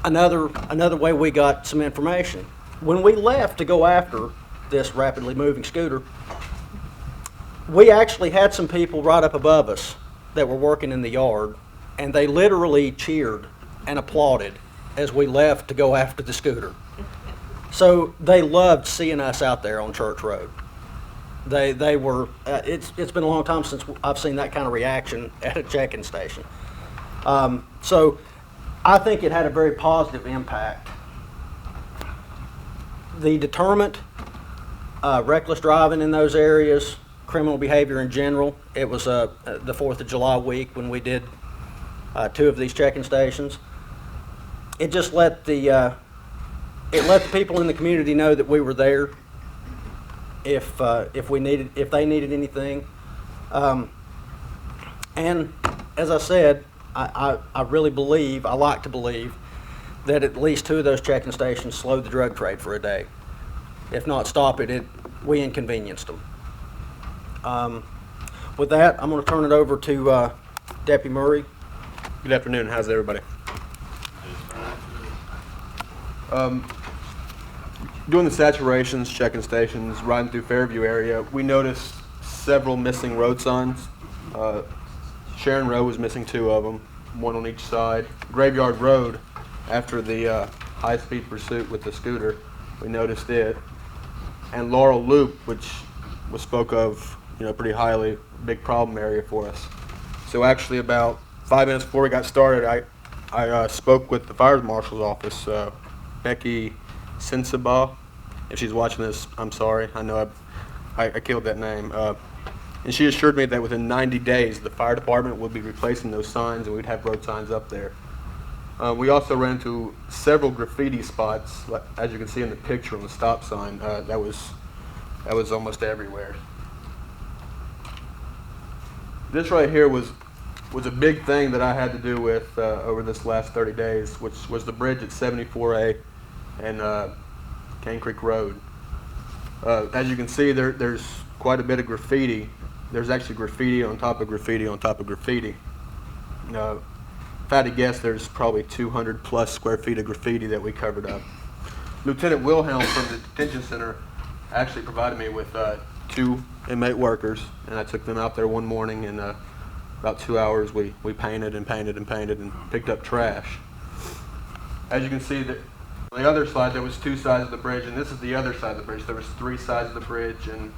Speaker 4: another way we got some information. When we left to go after this rapidly moving scooter, we actually had some people right up above us that were working in the yard, and they literally cheered and applauded as we left to go after the scooter. So they loved seeing us out there on Church Road. They were. It's been a long time since I've seen that kind of reaction at a check-in station. So I think it had a very positive impact. The deterrent, reckless driving in those areas, criminal behavior in general. It was the 4th of July week when we did 2 of these check-in stations. It just let the people in the community know that we were there if they needed anything. And as I said, I like to believe that at least 2 of those check-in stations slowed the drug trade for a day. If not stop it, we inconvenienced them. With that, I'm going to turn it over to Deputy Murray.
Speaker 5: Good afternoon. How's everybody? Doing the saturations, checking stations, riding through Fairview area, we noticed several missing road signs. Sharon Road was missing 2 of them, 1 on each side. Graveyard Road, after the high-speed pursuit with the scooter, we noticed it. And Laurel Loop, which was spoke of, pretty highly, big problem area for us. So actually about 5 minutes before we got started, I spoke with the fire marshal's office, Becky Sensabaugh. If she's watching this, I'm sorry. I know I killed that name. And she assured me that within 90 days, the fire department would be replacing those signs and we'd have road signs up there. We also ran into several graffiti spots, as you can see in the picture on the stop sign. That was almost everywhere. This right here was a big thing that I had to do with over this last 30 days, which was the bridge at 74A and Cane Creek Road. As you can see, there's quite a bit of graffiti. There's actually graffiti on top of graffiti on top of graffiti. If I had to guess, there's probably 200 plus square feet of graffiti that we covered up. Lieutenant Wilhelm from the detention center actually provided me with 2 inmate workers, and I took them out there one morning, and about 2 hours we painted and painted and painted and picked up trash. As you can see, that on the other side there was 2 sides of the bridge, and this is the other side of the bridge. There was 3 sides of the bridge, and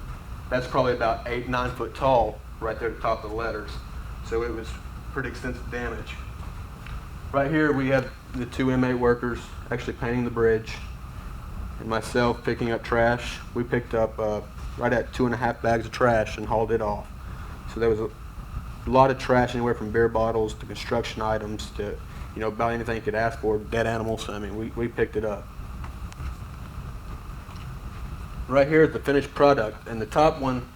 Speaker 5: that's probably about 8-9 foot tall right there at the top of the letters. So it was pretty extensive damage. Right here we have the 2 inmate workers actually painting the bridge, and myself picking up trash. We picked up right at 2.5 bags of trash and hauled it off. So there was a lot of trash, anywhere from beer bottles to construction items to about anything you could ask for, dead animals. I mean, we picked it up. Right here is the finished product, and the top one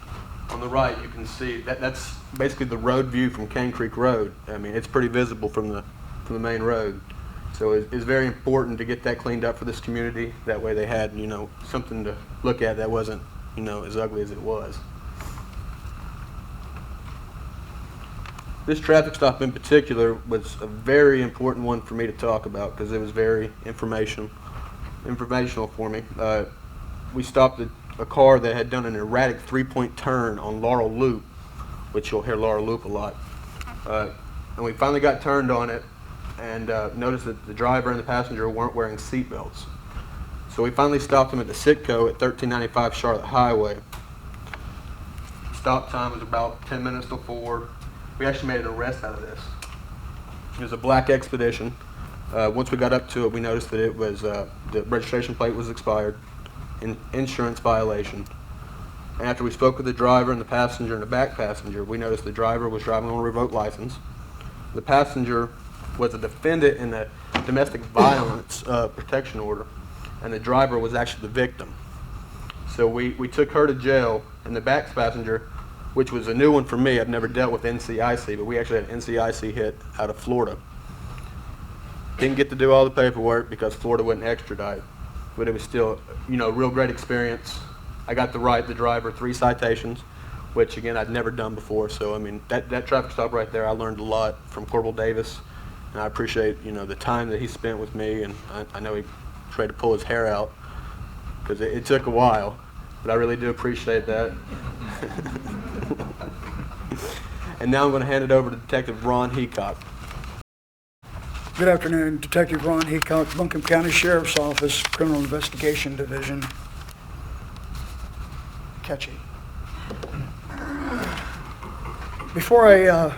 Speaker 5: on the right, you can see that's basically the road view from Cane Creek Road. I mean, it's pretty visible from the main road. So it's very important to get that cleaned up for this community. That way they had, something to look at that wasn't, as ugly as it was. This traffic stop in particular was a very important one for me to talk about because it was very informational for me. We stopped a car that had done an erratic 3-point turn on Laurel Loop, which you'll hear Laurel Loop a lot. And we finally got turned on it and noticed that the driver and the passenger weren't wearing seatbelts. So we finally stopped them at the Sitco at 1395 Charlotte Highway. Stop time was about 10 minutes till 4. We actually made an arrest out of this. It was a black Expedition. Once we got up to it, we noticed that it was the registration plate was expired, insurance violation. And after we spoke with the driver and the passenger and the back passenger, we noticed the driver was driving on a revoked license. The passenger was a defendant in a domestic violence protection order, and the driver was actually the victim. So we took her to jail, and the back passenger, which was a new one for me, I've never dealt with NCIC, but we actually had an NCIC hit out of Florida. Didn't get to do all the paperwork because Florida wouldn't extradite, but it was still, a real great experience. I got to write the driver 3 citations, which again I'd never done before. So I mean that traffic stop right there, I learned a lot from Corporal Davis, and I appreciate the time that he spent with me, and I know he tried to pull his hair out because it took a while, but I really do appreciate that. And now I'm going to hand it over to Detective Ron Heacock.
Speaker 6: Good afternoon, Detective Ron Heacock, Buncombe County Sheriff's Office, Criminal Investigation Division. Catchy. Before I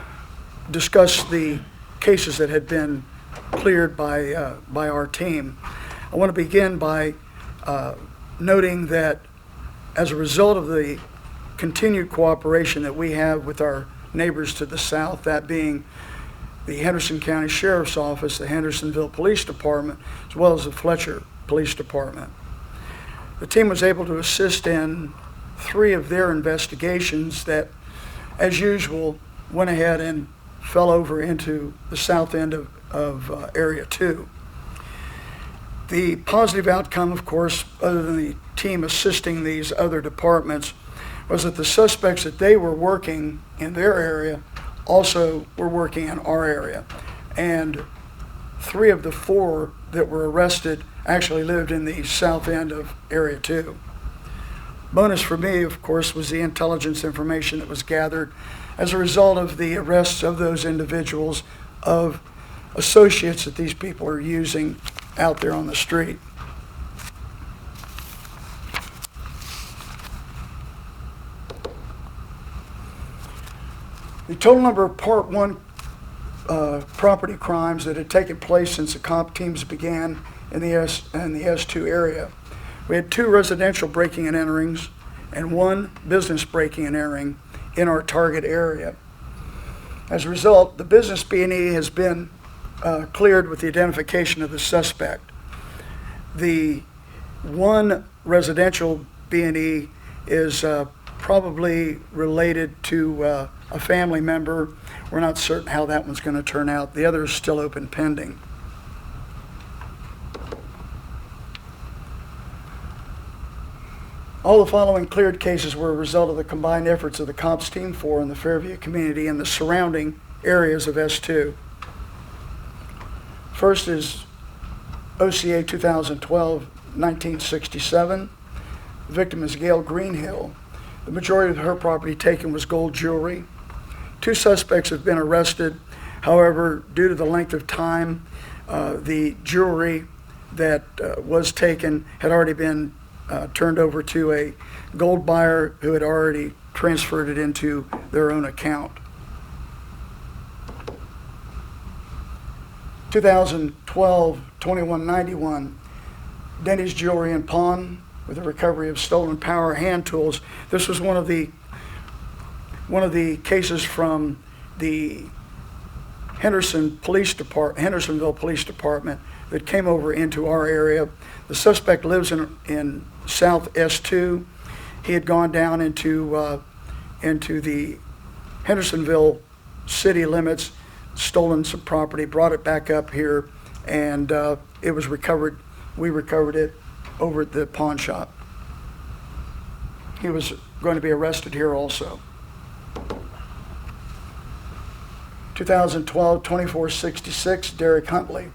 Speaker 6: discuss the cases that had been cleared by our team, I want to begin by noting that as a result of the continued cooperation that we have with our neighbors to the south, that being the Henderson County Sheriff's Office, the Hendersonville Police Department, as well as the Fletcher Police Department. The team was able to assist in 3 of their investigations that, as usual, went ahead and fell over into the south end of Area 2. The positive outcome, of course, other than the team assisting these other departments, was that the suspects that they were working in their area also were working in our area. And 3 of the 4 that were arrested actually lived in the south end of Area 2. Bonus for me, of course, was the intelligence information that was gathered as a result of the arrests of those individuals, of associates that these people are using out there on the street. The total number of Part 1 property crimes that had taken place since the comp teams began in the S2 area. We had 2 residential breaking and enterings and 1 business breaking and entering in our target area. As a result, the business B&E has been cleared with the identification of the suspect. The 1 residential B&E is probably related to a family member. We're not certain how that one's going to turn out. The other is still open pending. All the following cleared cases were a result of the combined efforts of the COPS Team 4 and the Fairview community and the surrounding areas of S2. First is OCA 2012-1967. The victim is Gail Greenhill. The majority of her property taken was gold jewelry. 2 suspects have been arrested. However, due to the length of time, the jewelry that was taken had already been turned over to a gold buyer who had already transferred it into their own account. 2012-2191, Denny's Jewelry and Pawn with the recovery of stolen power hand tools. This was one of the cases from the Hendersonville Police Department that came over into our area. The suspect lives in South S2. He had gone down into the Hendersonville city limits, stolen some property, brought it back up here, and it was recovered. We recovered it over at the pawn shop. He was going to be arrested here also. 2012-2466, Derek Huntley.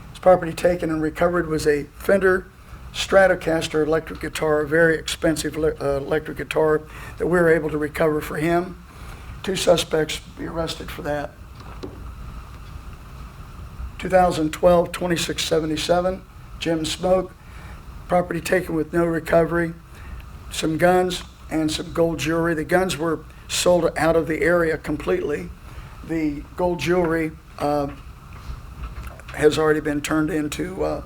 Speaker 6: His property taken and recovered was a Fender Stratocaster electric guitar, a very expensive electric guitar that we were able to recover for him. 2 suspects be arrested for that. 2012-2677, Jim Smoke. Property taken with no recovery. Some guns and some gold jewelry. The guns were sold out of the area completely. The gold jewelry has already been turned into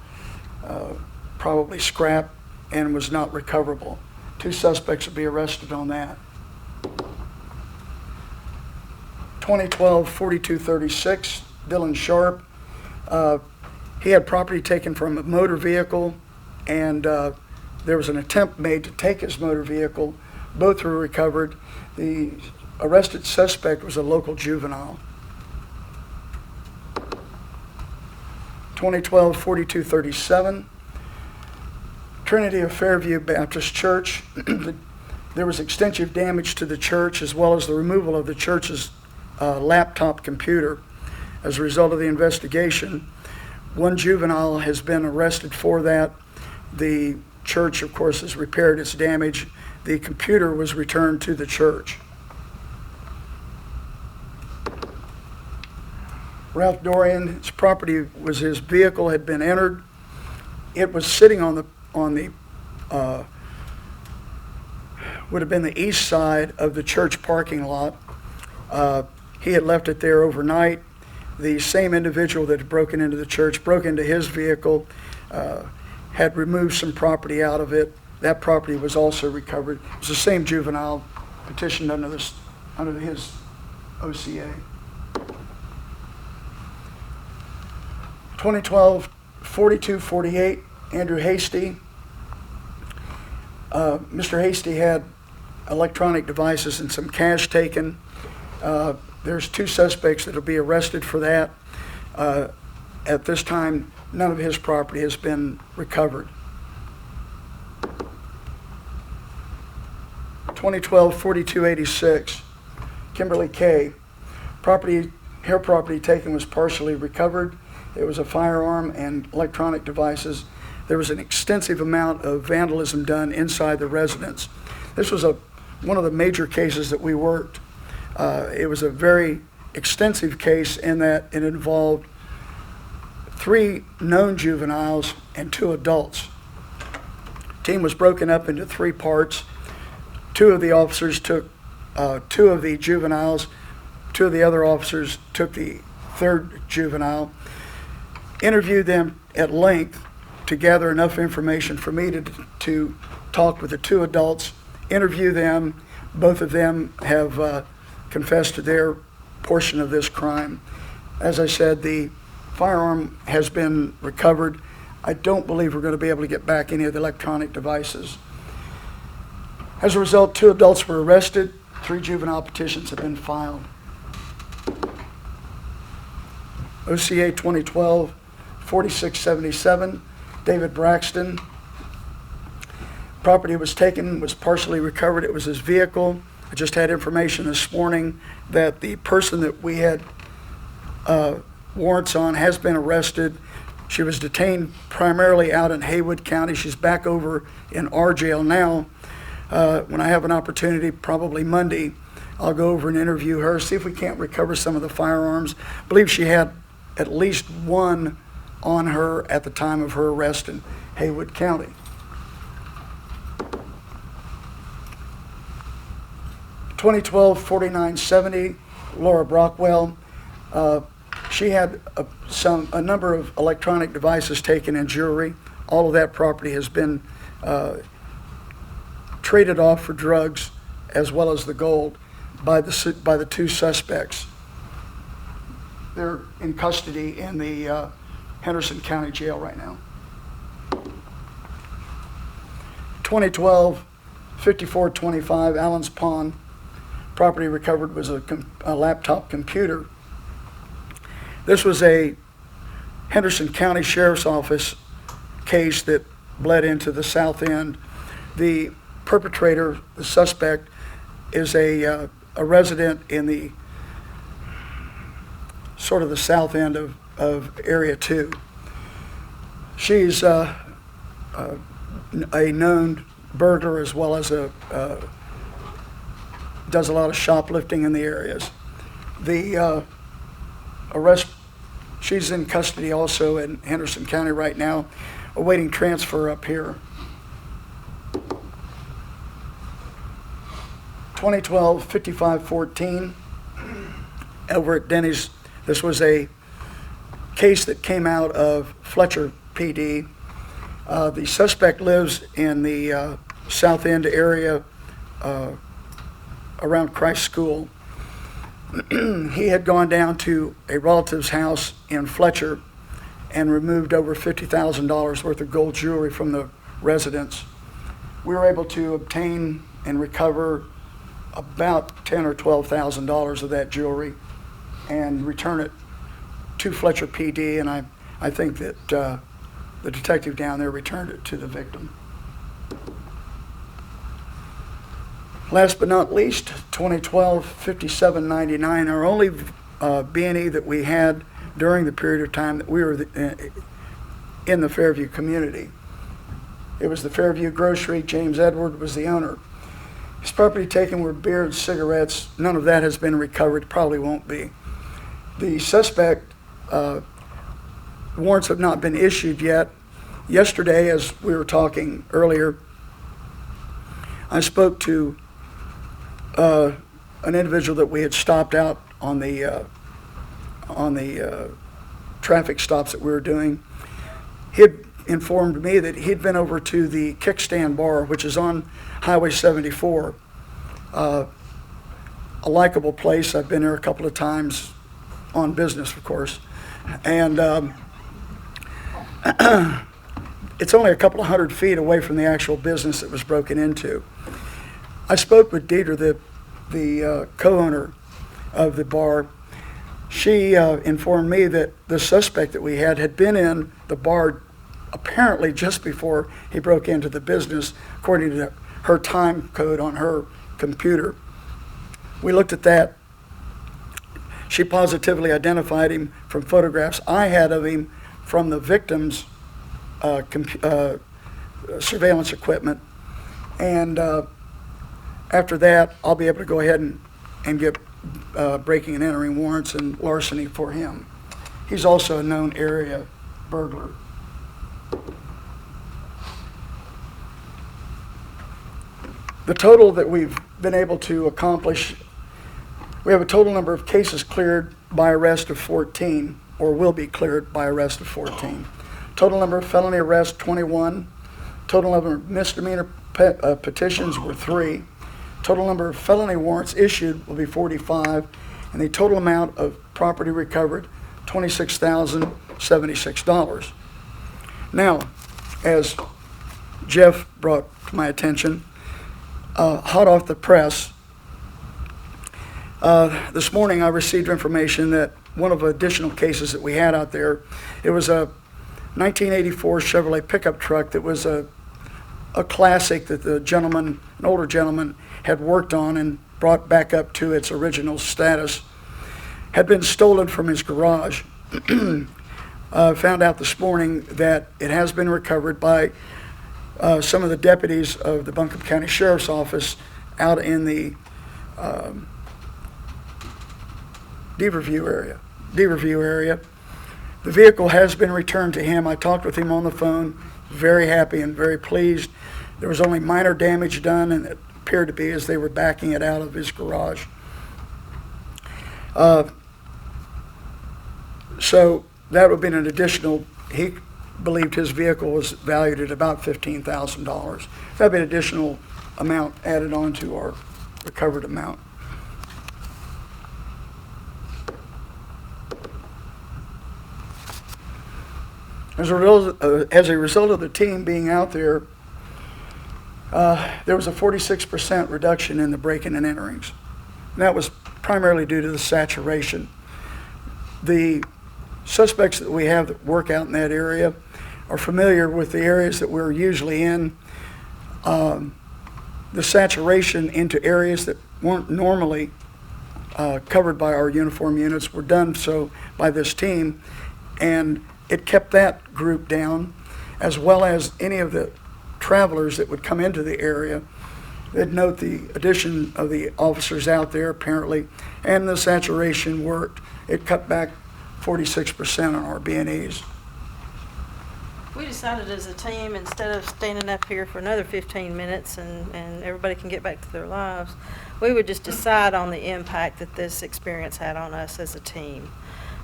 Speaker 6: probably scrap and was not recoverable. 2 suspects will be arrested on that. 2012-4236, Dylan Sharp. He had property taken from a motor vehicle, and there was an attempt made to take his motor vehicle. Both were recovered. The arrested suspect was a local juvenile. 2012-4237, Trinity of Fairview Baptist Church. There was extensive damage to the church as well as the removal of the church's laptop computer. As a result of the investigation, 1 juvenile has been arrested for that. The church, of course, has repaired its damage. The computer was returned to the church. Ralph Dorian, his property was his vehicle had been entered. It was sitting on the would have been the east side of the church parking lot. He had left it there overnight. The same individual that had broken into the church broke into his vehicle, had removed some property out of it. That property was also recovered. It was the same juvenile petitioned under his OCA. 2012-4248, Andrew Hasty. Mr. Hasty had electronic devices and some cash taken. There's 2 suspects that will be arrested for that. At this time, none of his property has been recovered. 2012-4286, Kimberly Kay. Her property taken was partially recovered. It was a firearm and electronic devices. There was an extensive amount of vandalism done inside the residence. This was one of the major cases that we worked. It was a very extensive case in that it involved 3 known juveniles and 2 adults. The team was broken up into 3 parts. 2 of the officers took 2 of the juveniles. 2 of the other officers took the 3rd juvenile, interviewed them at length to gather enough information for me to talk with the 2 adults, interview them. Both of them have confessed to their portion of this crime. As I said, the firearm has been recovered. I don't believe we're going to be able to get back any of the electronic devices. As a result, 2 adults were arrested. 3 juvenile petitions have been filed. OCA 2012-4677, David Braxton. Property was taken, was partially recovered. It was his vehicle. I just had information this morning that the person that we had warrants on has been arrested. She was detained primarily out in Haywood County. She's back over in our jail now. When I have an opportunity, probably Monday, I'll go over and interview her, see if we can't recover some of the firearms. I believe she had at least 1 on her at the time of her arrest in Haywood County. (2012-4970), Laura Brockwell. She had a number of electronic devices taken and jewelry. All of that property has been traded off for drugs as well as the gold by the 2 suspects. They're in custody in the Henderson County Jail right now. 2012-5425, Allen's Pond. Property recovered was a laptop computer. This was a Henderson County Sheriff's Office case that bled into the South End. The perpetrator, the suspect, is a resident in the sort of the South End of Area 2. She's a known burglar as well as does a lot of shoplifting in the areas. The arrest, she's in custody also in Henderson County right now, awaiting transfer up here. 2012-5514, over at Denny's. This was a case that came out of Fletcher PD. The suspect lives in the South End area around Christ School. He had gone down to a relative's house in Fletcher and removed over $50,000 worth of gold jewelry from the residence. We were able to obtain and recover about $10,000 or $12,000 of that jewelry and return it to Fletcher PD, and I think that the detective down there returned it to the victim. Last but not least, 2012-5799, our only B&E that we had during the period of time that we were in the Fairview community. It was the Fairview Grocery. James Edward was the owner. His property taken were beer and cigarettes. None of that has been recovered, probably won't be. The suspect, warrants have not been issued yet. Yesterday, as we were talking earlier, I spoke to an individual that we had stopped out on the traffic stops that we were doing. He had informed me that he'd been over to the Kickstand Bar, which is on Highway 74. A likable place. I've been there a couple of times on business, of course. And it's only a couple of 100 feet away from the actual business that was broken into. I spoke with Deidre, the co-owner of the bar. She informed me that the suspect that we had been in the bar apparently just before he broke into the business, according to her time code on her computer. We looked at that. She positively identified him from photographs I had of him from the victim's surveillance equipment. And after that, I'll be able to go ahead and get breaking and entering warrants and larceny for him. He's also a known area burglar. The total that we've been able to accomplish, we have a total number of cases cleared by arrest of 14, or will be cleared by arrest of 14. Total number of felony arrests, 21. Total number of misdemeanor petitions were 3. Total number of felony warrants issued will be 45, and the total amount of property recovered, $26,076. Now, as Jeff brought to my attention, hot off the press, this morning I received information that one of the additional cases that we had out there, it was a 1984 Chevrolet pickup truck that was a classic that the gentleman, an older gentleman, had worked on and brought back up to its original status, had been stolen from his garage. Found out this morning that it has been recovered by some of the deputies of the Buncombe County Sheriff's Office out in the Beaverview area. The vehicle has been returned to him. I talked with him on the phone, very happy and very pleased. There was only minor damage done, and it appeared to be as they were backing it out of his garage. So that would have been an additional, he believed his vehicle was valued at about $15,000. That would be an additional amount added on to our recovered amount. As a result of the team being out there, there was a 46% reduction in the break-in and enterings. And that was primarily due to the saturation. The suspects that we have that work out in that area are familiar with the areas that we're usually in. The saturation into areas that weren't normally covered by our uniform units were done so by this team, and it kept that group down, as well as any of the travelers that would come into the area. They'd note the addition of the officers out there, apparently, and the saturation worked. It cut back 46% on our B&Es.
Speaker 1: We decided as a team, instead of standing up here for another 15 minutes and everybody can get back to their lives, we would just decide on the impact that this experience had on us as a team.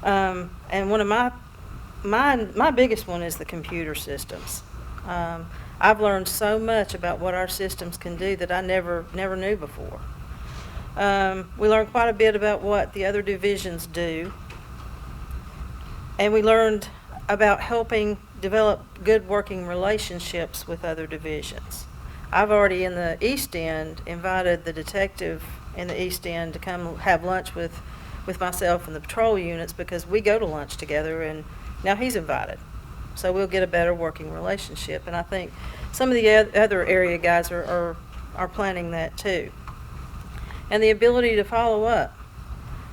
Speaker 1: And one of my biggest one is the computer systems. I've learned so much about what our systems can do that I never knew before. We learned quite a bit about what the other divisions do, and we learned about helping develop good working relationships with other divisions. I've already in the East End invited the detective in the East End to come have lunch with myself and the patrol units, because we go to lunch together, and now he's invited. So we'll get a better working relationship, and I think some of the other area guys are planning that too. And the ability to follow up.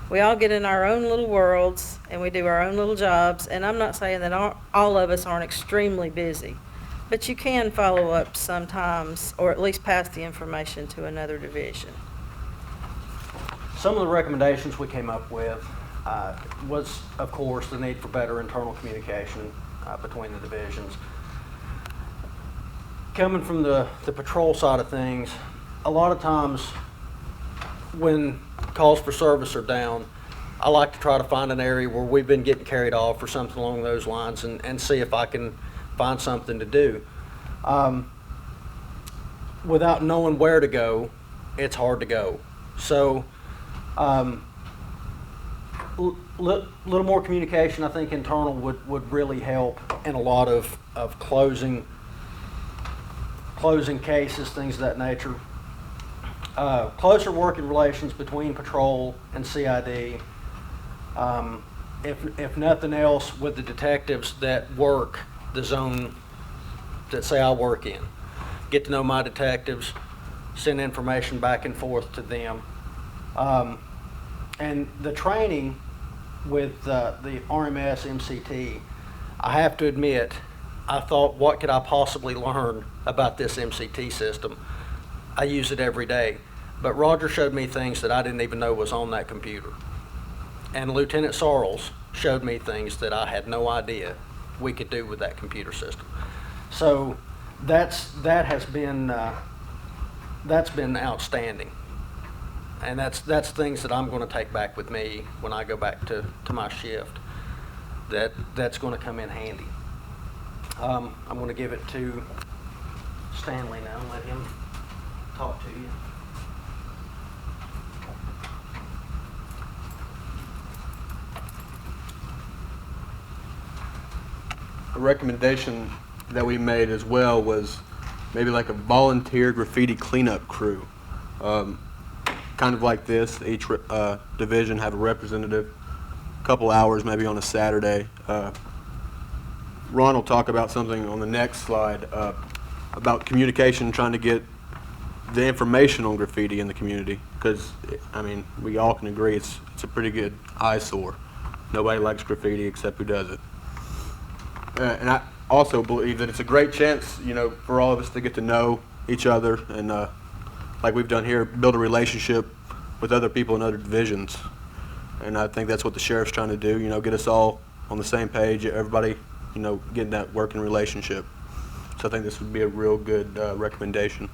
Speaker 1: We all get in our own little worlds and we do our own little jobs, and I'm not saying that all of us aren't extremely busy, but you can follow up sometimes, or at least pass the information to another division.
Speaker 4: Some of the recommendations we came up with was, of course, the need for better internal communication between the divisions. Coming from the patrol side of things, a lot of times when calls for service are down, I like to try to find an area where we've been getting carried off or something along those lines, and see if I can find something to do. Without knowing where to go, it's hard to go. So little more communication, I think, internal would really help in a lot of closing cases, things of that nature. Closer working relations between patrol and CID. If nothing else, with the detectives that work the zone that say I work in. Get to know my detectives, send information back and forth to them. And the training with the RMS MCT, I have to admit, I thought, what could I possibly learn about this MCT system? I use it every day. But Roger showed me things that I didn't even know was on that computer. And Lieutenant Sarles showed me things that I had no idea we could do with that computer system. So that's been outstanding. And that's things that I'm going to take back with me when I go back to my shift. That's going to come in handy. I'm going to give it to Stanley now and let him talk to you.
Speaker 5: A recommendation that we made as well was maybe like a volunteer graffiti cleanup crew. Kind of like this, each division have a representative, a couple hours maybe on a Saturday. Ron will talk about something on the next slide about communication, trying to get the information on graffiti in the community, because, I mean, we all can agree it's a pretty good eyesore. Nobody likes graffiti except who does it. And I also believe that it's a great chance, for all of us to get to know each other and, like we've done here, build a relationship with other people in other divisions. And I think that's what the sheriff's trying to do, get us all on the same page, everybody, getting that working relationship. So I think this would be a real good recommendation.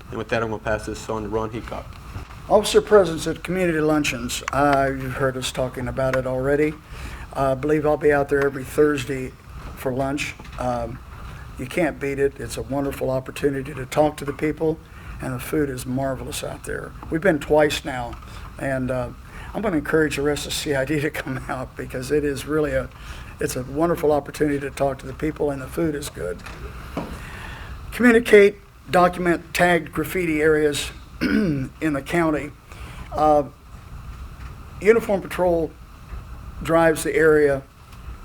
Speaker 5: And with that, I'm going to pass this on to Ron Heacock.
Speaker 6: Officer presence at community luncheons. You've heard us talking about it already. I believe I'll be out there every Thursday for lunch. You can't beat it. It's a wonderful opportunity to talk to the people, and the food is marvelous out there. We've been twice now, and I'm going to encourage the rest of CID to come out, because it is really it's a wonderful opportunity to talk to the people, and the food is good. Communicate, document tagged graffiti areas in the county. Uniform Patrol drives the area.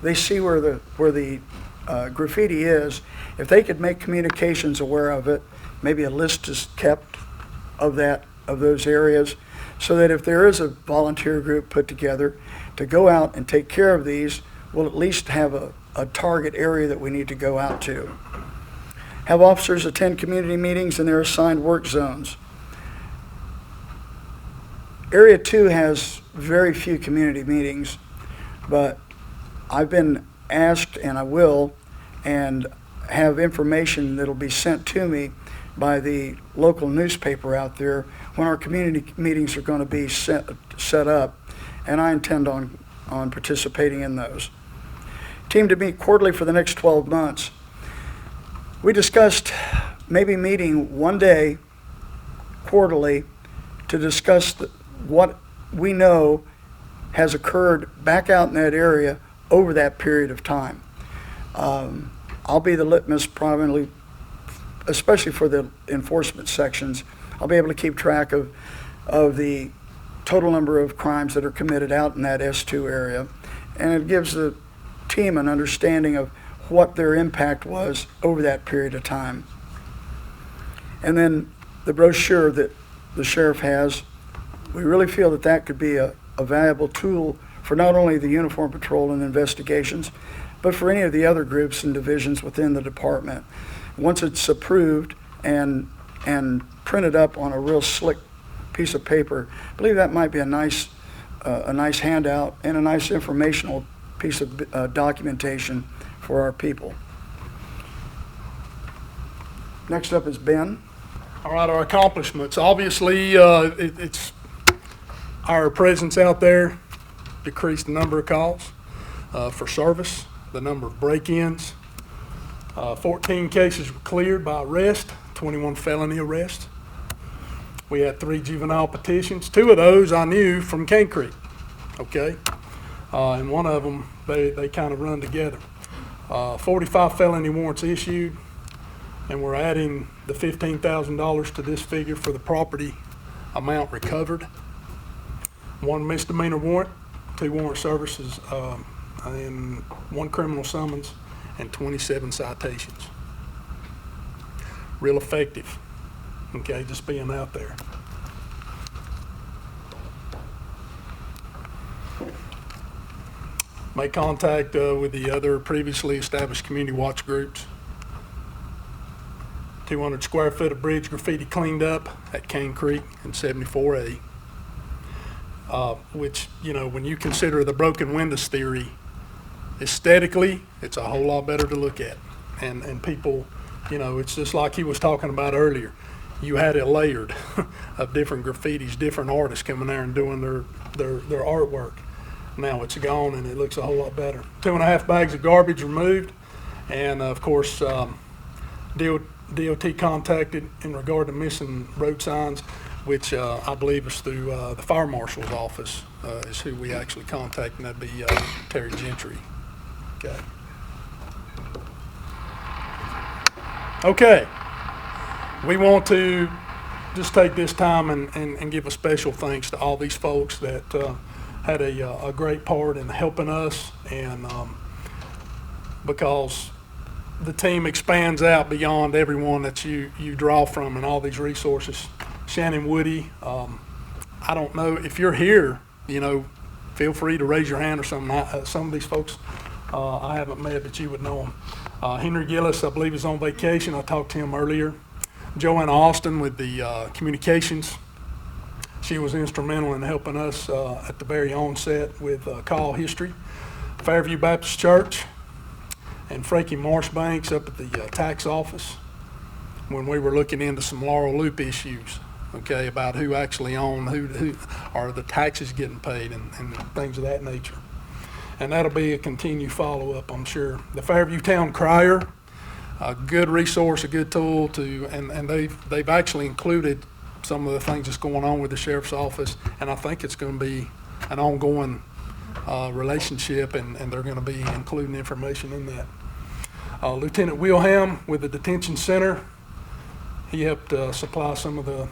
Speaker 6: They see where the graffiti is. If they could make communications aware of it, maybe a list is kept of those areas, so that if there is a volunteer group put together to go out and take care of these, we'll at least have a target area that we need to go out to. Have officers attend community meetings in their assigned work zones. Area 2 has very few community meetings, but I've been asked, and I will, and have information that'll be sent to me by the local newspaper out there when our community meetings are going to be set up, and I intend on participating in those. Team to meet quarterly for the next 12 months. We discussed maybe meeting one day quarterly to discuss what we know has occurred back out in that area over that period of time. I'll be the litmus probably, especially for the enforcement sections. I'll be able to keep track of the total number of crimes that are committed out in that S2 area. And it gives the team an understanding of what their impact was over that period of time. And then the brochure that the sheriff has, we really feel that that could be a valuable tool for not only the uniform patrol and investigations, but for any of the other groups and divisions within the department. Once it's approved and printed up on a real slick piece of paper, I believe that might be a nice handout and a nice informational piece of documentation for our people. Next up is Ben.
Speaker 2: All right, our accomplishments. Obviously, it's our presence out there decreased the number of calls for service, the number of break-ins. 14 cases were cleared by arrest, 21 felony arrests. We had 3 juvenile petitions. 2 of those I knew from Cane Creek, okay? And one of them, they kind of run together. 45 felony warrants issued, and we're adding the $15,000 to this figure for the property amount recovered. 1 misdemeanor warrant, 2 warrant services, and 1 criminal summons, and 27 citations. Real effective, okay, just being out there. Make contact with the other previously established community watch groups. 200 square foot of bridge graffiti cleaned up at Cane Creek and 74A, which, you know, when you consider the broken windows theory, aesthetically, it's a whole lot better to look at. And people, you know, it's just like he was talking about earlier. You had it layered of different graffitis, different artists coming there and doing their artwork. Now it's gone and it looks a whole lot better. 2.5 bags of garbage removed, and of course, DOT contacted in regard to missing road signs, which I believe is through the fire marshal's office is who we actually contacted, and that'd be Terry Gentry. Okay. We want to just take this time and give a special thanks to all these folks that had a great part in helping us, and because the team expands out beyond everyone that you draw from and all these resources. Shannon Woody, I don't know if you're here, you know, feel free to raise your hand or something. Some of these folks I haven't met, but you would know them. Henry Gillis, I believe, is on vacation. I talked to him earlier. Joanna Austin with the communications. She was instrumental in helping us at the very onset with call history. Fairview Baptist Church, and Frankie Marshbanks up at the tax office when we were looking into some Laurel Loop issues, okay, about who actually owned, who are the taxes getting paid and things of that nature. And that'll be a continued follow-up, I'm sure. The Fairview Town Crier, a good resource, a good tool to, and they've actually included some of the things that's going on with the sheriff's office, and I think it's going to be an ongoing relationship, and they're going to be including information in that. Lieutenant Wilhelm with the detention center, he helped supply some of the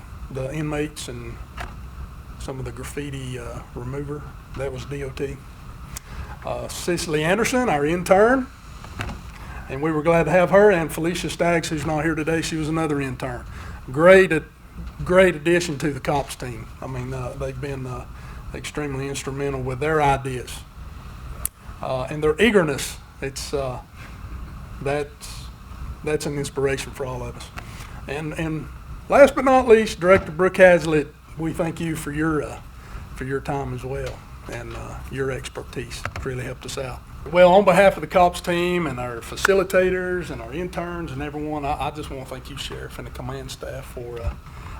Speaker 2: inmates and some of the graffiti remover. That was DOT. Cicely Anderson, our intern, and we were glad to have her, and Felicia Staggs, who's not here today, she was another intern. Great addition to the cops team. I mean, they've been extremely instrumental with their ideas and their eagerness. It's that's an inspiration for all of us. And last but not least, Director Brooke Hazlitt, we thank you for your time as well, and your expertise. It really helped us out. Well, on behalf of the cops team and our facilitators and our interns and everyone, I just want to thank you, Sheriff, and the command staff for,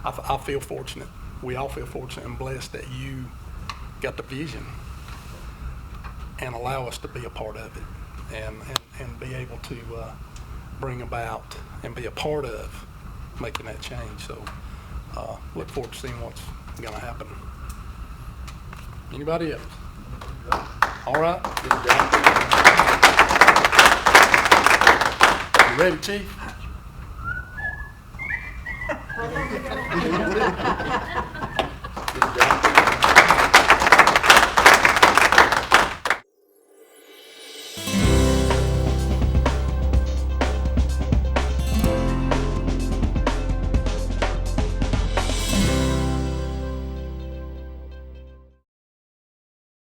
Speaker 2: I feel fortunate. We all feel fortunate and blessed that you got the vision and allow us to be a part of it and be able to bring about and be a part of making that change. So look forward to seeing what's going to happen. Anybody else? All right. You ready, Chief?